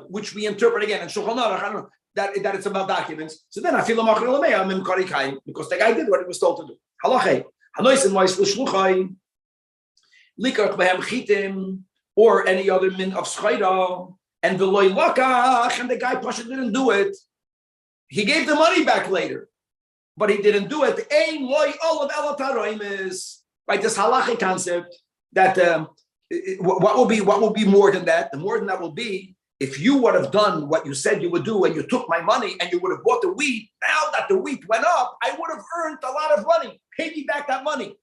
which we interpret again in Shulchan Aruch, that it's about documents, so then I feel because the guy did what he was told to do. Or any other min of schayda, and the guy Pasha didn't do it. He gave the money back later, but he didn't do it. Right, this halachic concept that what will be more than that? The more than that will be if you would have done what you said you would do and you took my money and you would have bought the wheat. Now that the wheat went up, I would have earned a lot of money. Pay me back that money.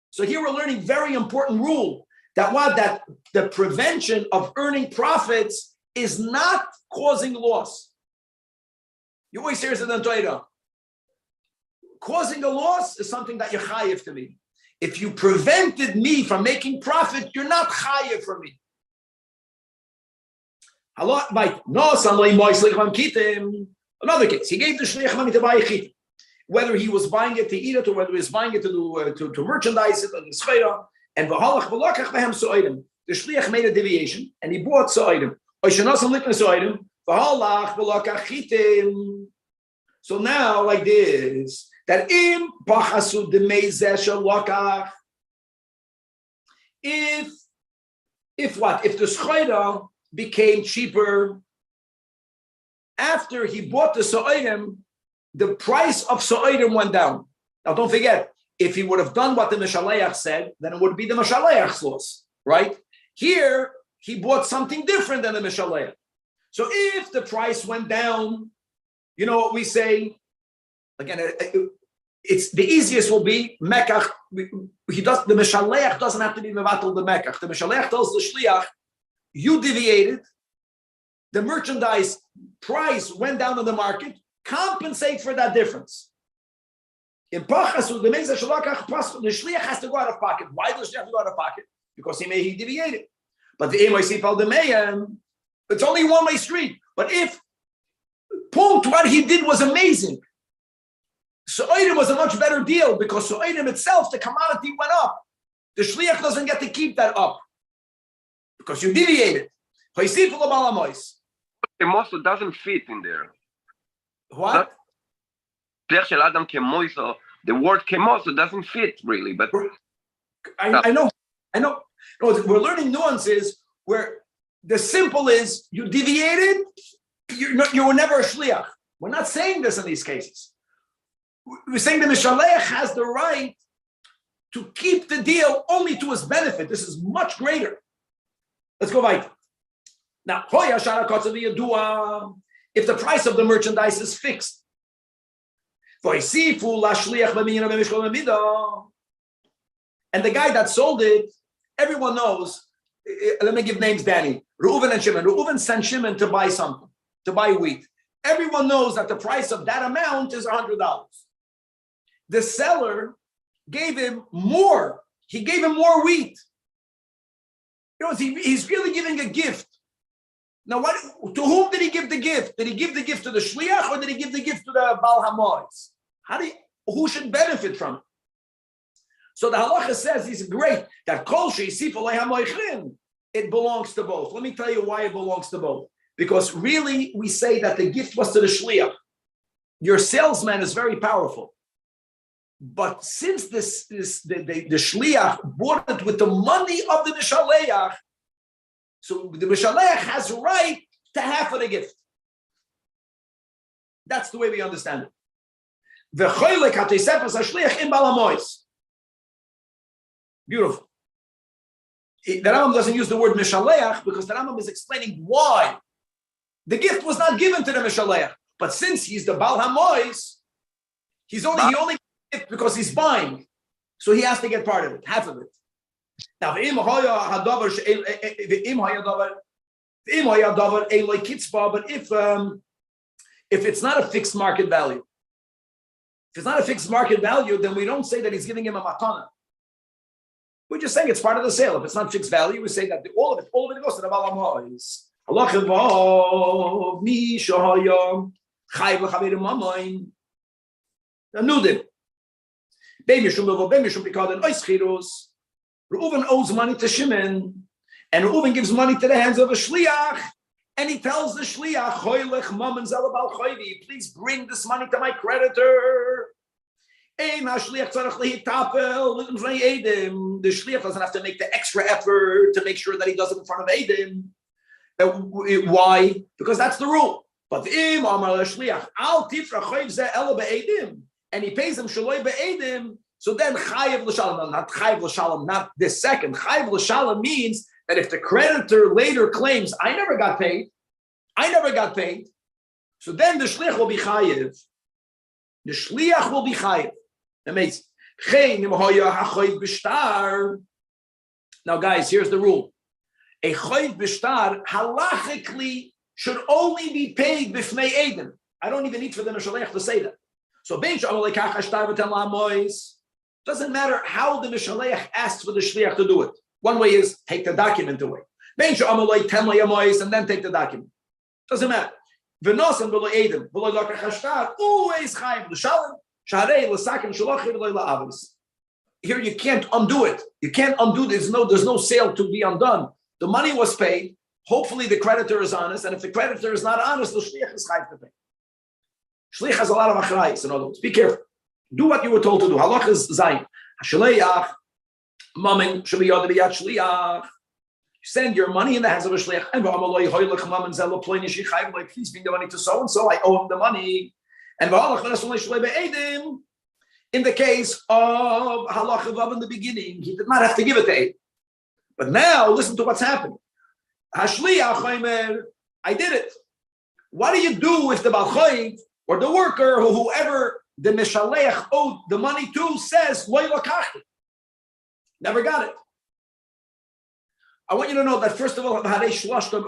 So here we're learning very important rule that the prevention of earning profits is not causing loss. You always hear it in the Torah. Causing a loss is something that you're chayiv to me. If you prevented me from making profit, you're not chayiv for me. Another case, he gave the shliach money to buy a chit. Whether he was buying it to eat it or whether he was buying it to merchandise it, and the shliach made a deviation and he bought so'idim. So now, like this, that if what? If the schayda became cheaper after he bought the so'idim, the price of so'idim went down. Now, don't forget, if he would have done what the Mishaleach said, then it would be the Mishaleach's loss, right? Here, he bought something different than the Mishaleach. So if the price went down, you know what we say? Again, it's the easiest will be Mekach. The Meshaleach doesn't have to be Mevatel the Mekach. The Meshaleach tells the Shliach, you deviated, the merchandise price went down in the market, compensate for that difference. In Pachas, the Shliach has to go out of pocket. Why does the Shliach go out of pocket? Because he deviated. But the Emoisi Paldemeyan, it's only one-way street. But if what he did was amazing, So'idim was a much better deal because So'idim itself, the commodity went up. The Shliach doesn't get to keep that up because you deviated.
Kemoso doesn't fit in there.
What?
The word kemoso doesn't fit really, but
I know. No, we're learning nuances where the simple is you deviated, you were never a shliach. We're not saying this in these cases. We're saying the Mishalech has the right to keep the deal only to his benefit. This is much greater. Let's go right. Now, if the price of the merchandise is fixed, and the guy that sold it, everyone knows. Let me give names, Danny. Reuven and Shimon. Reuven sent Shimon to buy something, to buy wheat. Everyone knows that the price of that amount is $100. The seller gave him more. He gave him more wheat. He's really giving a gift. Now, to whom did he give the gift? Did he give the gift to the shliach or did he give the gift to the Baal HaMois? Who should benefit from it? So the halacha says, he's great, that kol she'isif olei hamoichin, it belongs to both. Let me tell you why it belongs to both. Because really, we say that the gift was to the shliach. Your salesman is very powerful. But since the shliach bought it with the money of the mishaleach, so the mishaleach has a right to half of the gift. That's the way we understand it. Beautiful. The Rambam doesn't use the word mishaleach because the Rambam is explaining why. The gift was not given to the mishaleach, but since he's the Baal HaMois, he only gives because he's buying, so he has to get part of it, half of it. Now, but if it's not a fixed market value, then we don't say that he's giving him a matana. We're just saying it's part of the sale. If it's not fixed value, we say that all of it goes to the Baal HaMois. Reuven owes money to Shimon, and Reuven gives money to the hands of a shliach, and he tells the shliach, please bring this money to my creditor. The shliach doesn't have to make the extra effort to make sure that he does it in front of Eidim. Why? Because that's the rule. But and he pays him shaloi be'edim, so then chayiv l'shalom, not chayiv l'shalom, not this second. Chayiv l'shalom means that if the creditor later claims, I never got paid, so then the shliach will be chayiv. Amazing. Now, guys, here's the rule. A chayiv b'shtar halachically should only be paid b'fnei edim. I don't even need for the Mishalech to say that. So doesn't matter how the Mishalech asks for the shliach to do it. One way is take the document away. And then take the document. Doesn't matter. Always here you can't undo it. You can't undo. There's no sale to be undone. The money was paid. Hopefully the creditor is honest, and if the creditor is not honest, the shliach is chayav to pay. Shliach has a lot of achrayis. In other words, be careful. Do what you were told to do. Halach is zayin. Hashleach, mamin shabiyad biyad shliach. Send your money in the hands of a shliach. And please bring the money to so and so. I owe him the money. And in the case of halach in the beginning, he did not have to give it to Eidim. But now listen to what's happening. Hashliach, I did it. What do you do if the balchayv or the worker or whoever the Mishaleach owed the money to says, Lo Lakachti. Never got it. I want you to know that, first of all, Shlashton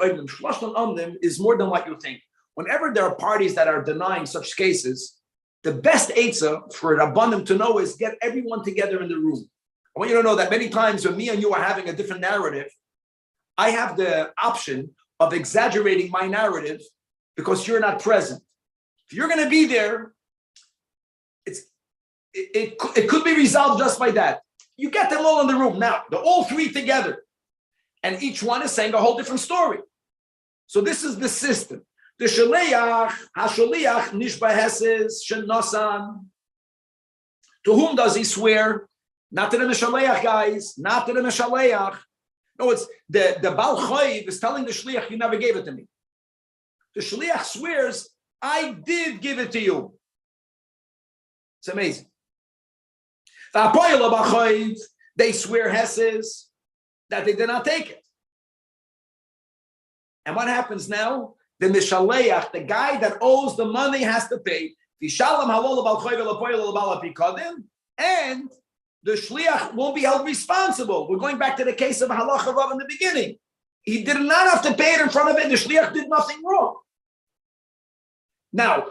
Omnim is more than what you think. Whenever there are parties that are denying such cases, the best eitzah for Rabbanim to know is get everyone together in the room. I want you to know that many times when me and you are having a different narrative, I have the option of exaggerating my narrative because you're not present. If you're going to be there, it could be resolved just by that. You get them all in the room. Now, they're all three together. And each one is saying a whole different story. So this is the system. The Shaliach, HaShaliach, Nishba Heses, Shenosan. To whom does he swear? Not to the Mishaleach, guys. Not to the Mishaleach. No, it's the Baal Choiv is telling the Shliach, you never gave it to me. The Shliach swears, I did give it to you. It's amazing. The Apoyel of Baal Choiv, they swear Heses that they did not take it. And what happens now? The Mishaleach, the guy that owes the money, has to pay. And the Shliach won't be held responsible. We're going back to the case of Halacha Rav in the beginning. He did not have to pay it in front of it. The Shliach did nothing wrong. Now,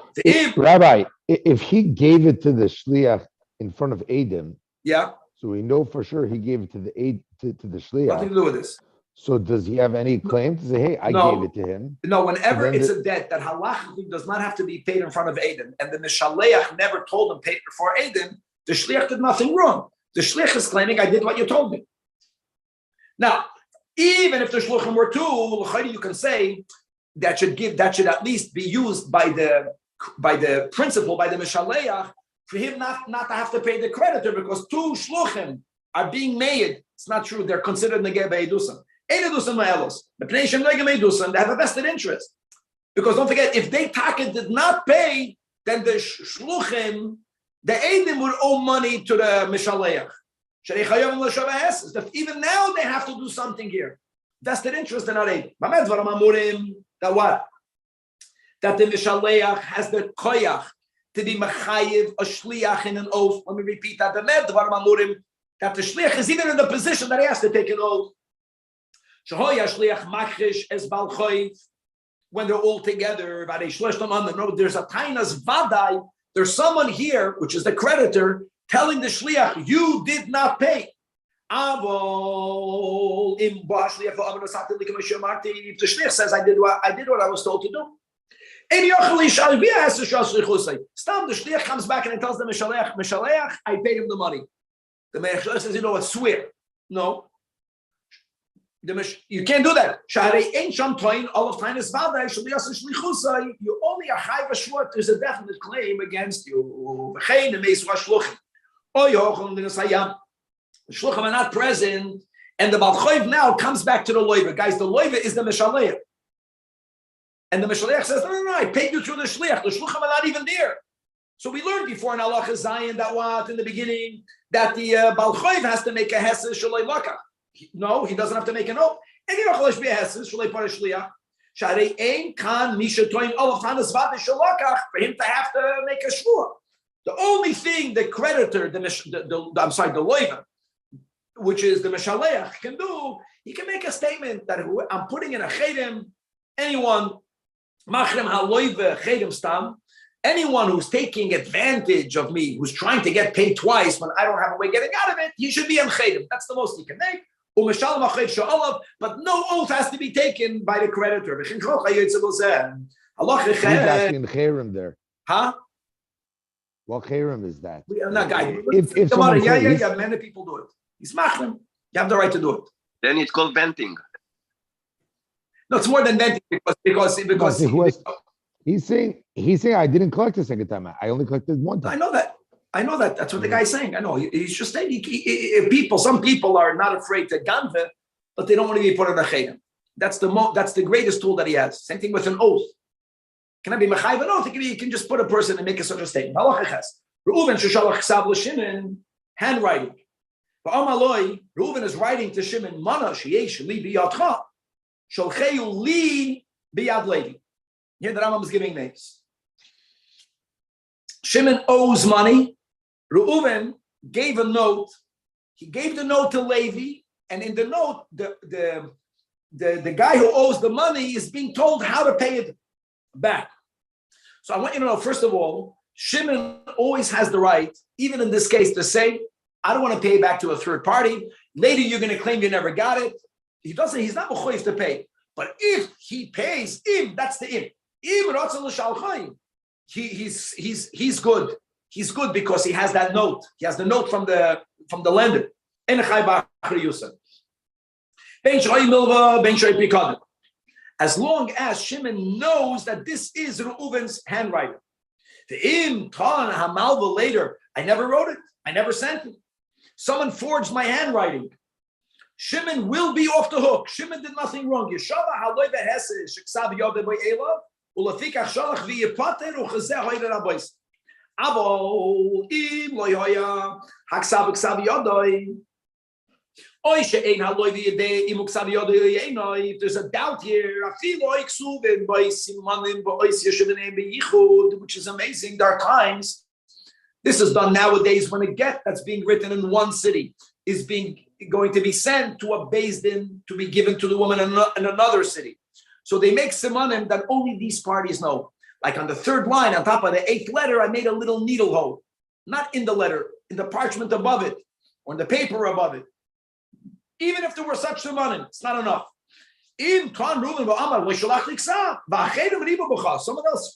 Rabbi, if he gave it to the Shliach in front of Adam,
yeah.
So we know for sure he gave it to the Shliach.
Nothing to do with this.
So does he have any claim to say, hey, I gave it to him?
No, whenever it's a debt that halachically does not have to be paid in front of Adam, and the Mishaleach never told him pay it before Adam, the Shliach did nothing wrong. The Shliach is claiming, I did what you told me. Now, even if the Shluchim were two, you can say that should at least be used by the principal, by the Mishaleach, for him not to have to pay the creditor, because two Shluchim are being made. It's not true. They're considered Negeh Be'edusam. They have a vested interest. Because don't forget, if they did not pay, then the Shluchim, the Eidim would owe money to the Mishaleach. Even now they have to do something here. Vested interest, they're not Eidim. That what? That the Mishaleach has the koyach to be mechayiv a shliach in an oath. Let me repeat that. That the shliach is even in the position that he has to take an oath. When they're all together, there's a tainas vadai. There's someone here, which is the creditor, telling the shliach, you did not pay. If the shliach says, I did what I was told to do. Stam, the shliach comes back and tells the Mishaleach, I paid him the money. The Mishaleach says, you know what, swear. No. You can't do that. You only a chayv shvut. There's a definite claim against you. The shluchim are not present, and the Baal Choiv now comes back to the loiva. Guys, the loiva is the Mishaleach. And the Mishaleach says, no, I paid you through the shliach. The shluchim are not even there. So we learned before in Halacha Zayin that what, in the beginning, that the Baal Choiv has to make a hesed shalei lakach. No, he doesn't have to make an oath. And you don't be a hesed shalei par shliach. Sharei ein kan misha toin olav tanas vade shalakach, for him to have to make a shvua. The only thing the creditor, the loiva, which is the Mishaleach, can do, he can make a statement that I'm putting in a chedim, anyone, machrem haloive chedim stam, anyone who's taking advantage of me, who's trying to get paid twice when I don't have a way of getting out of it, he should be in chedim. That's the most he can make. But no oath has to be taken by the creditor.
Who's asking cherim there?
Huh?
What cherim is that?
Not guy.
If
many people do it. He's machrem. You have the right to do it.
Then it's called venting.
No, it's more than venting because
he's saying I didn't collect the second time. I only collected one time.
I know that. That's what the guy's saying. I know. He's just saying some people are not afraid to ganve, but they don't want to be put on a chedim. That's the greatest tool that he has. Same thing with an oath. Can I be mechayiv an oath? You can just put a person and make such a statement. Reuven sheshalach ksav l'Shimon, handwriting. Reuven is writing to Shimon, Mana sheyesh li biyadcha, sholcheu li biyad levi. Here the Rambam is giving names. Shimon owes money. Reuven gave a note. He gave the note to Levi, and in the note, the guy who owes the money is being told how to pay it back. So I want you to know, first of all, Shimon always has the right, even in this case, to say, I don't want to pay it back to a third party. Later, you're going to claim you never got it. He doesn't, he's not mechuyev to pay. But if he pays, that's the if. He's good. He's good because he has that note. He has the note from the lender. As long as Shimon knows that this is Reuven's handwriting. Later, I never wrote it. I never sent it. Someone forged my handwriting. Shimon will be off the hook. Shimon did nothing wrong. If there's a doubt here, which is amazing. There are times, this is done nowadays when a get that's being written in one city is going to be sent to a beis din to be given to the woman in another city. So they make simanim that only these parties know. Like on the third line, on top of the 8th letter, I made a little needle hole. Not in the letter, in the parchment above it, or in the paper above it. Even if there were such simanim, it's not enough.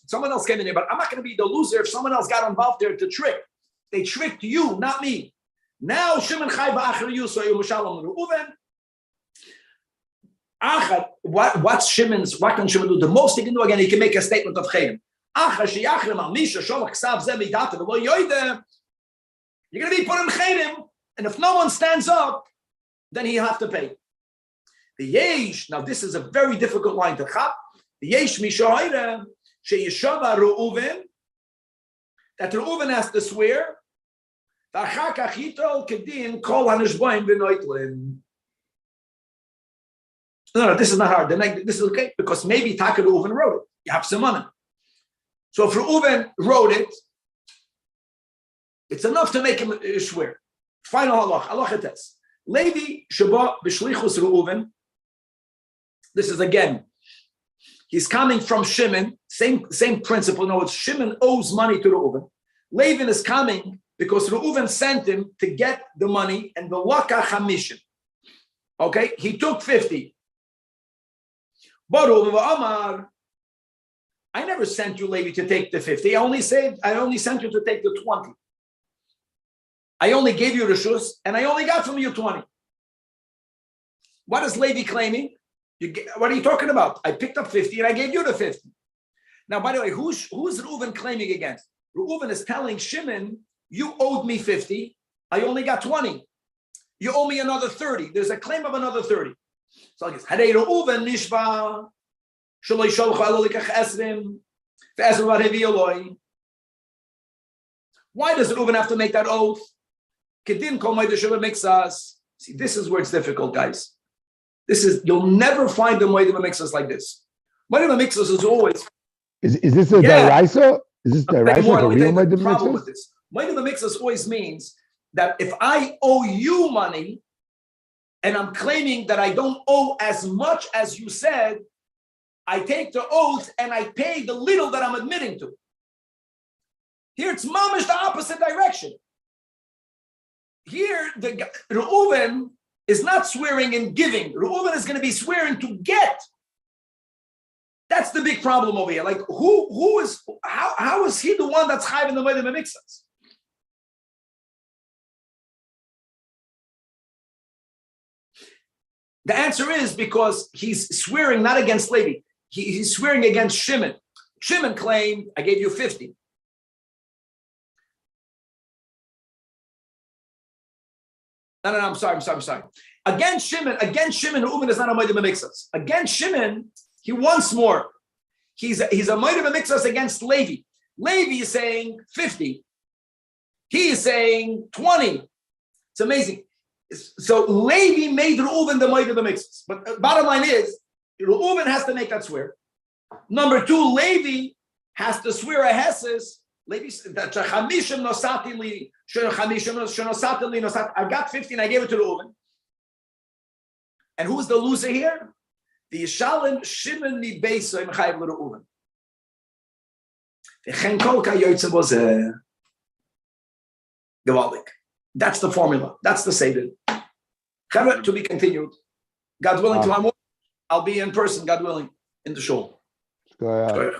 Someone else came in here, but I'm not going to be the loser if someone else got involved there to trick. They tricked you, not me. Now Shimon Chai ba'achar Yusuf Yerushalayim Reuven. What can Shimon do? The most he can do, again, he can make a statement of chayim. You're going to be put in chayim, and if no one stands up, then he'll have to pay. The yesh, now this is a very difficult line to chap. The yesh mishoyre sheyeshava Reuven, that Reuven has to swear. No, this is not hard. This is okay because maybe Taka Reuven wrote it. You have some money. So if Reuven wrote it, it's enough to make him swear. Final halacha test. Levi sheba b'shlichus Reuven. This is again. He's coming from Shimon. Same principle. No, it's Shimon owes money to Reuven. Levi is coming because Reuven sent him to get the money and the Laka Hamishin. Okay, he took 50. But Reuven I never sent you, Levi, to take the 50. I only sent you to take the 20. I only gave you Rishus, and I only got from you 20. What is Levi claiming? What are you talking about? I picked up 50 and I gave you the 50. Now, by the way, who's Reuven claiming against? Reuven is telling Shimon, you owed me 50. I only got 20. You owe me another 30. There's a claim of another 30. So I guess, Hadei Reuven nishba, shaloi sholcha alolikach esrim, ve'esrim varevi eloi. Why does Reuven have to make that oath? Kedin kol moed sheva mixas. See, this is where it's difficult, guys. You'll never find the moed mixas like this. Moed mixas is always.
Is this a deraisa? Is this deraisa?
The problem with this. Moed mixas always means that if I owe you money, and I'm claiming that I don't owe as much as you said, I take the oath and I pay the little that I'm admitting to. Here it's mamish the opposite direction. Here, Reuven is not swearing in giving. Reuven is going to be swearing to get. That's the big problem over here. Like, how is he the one that's chayv in the moed mixas? The answer is because he's swearing not against Levi. He's swearing against Shimon. Shimon claimed, I gave you 50. No, I'm sorry. Against Shimon, Reuven is not a moed mixas. Against Shimon, he wants more. He's a moed mixas against Levi. Levi is saying 50. He is saying 20. It's amazing. So Levi made Reuven the moed mixas. But bottom line is, Reuven has to make that swear. Number two, Levi has to swear a heses I got 15, I gave it to the Uven. And who's the loser here? The Yishalem Shimon mi Beiso im Chayiv l'Reuven. V'chen kol kayoytze bozeh. Gewaldik. That's the formula. That's the Seder. Chavre, to be continued. God willing, tomorrow morning, I'll be in person, God willing, in the shul.
Go ahead.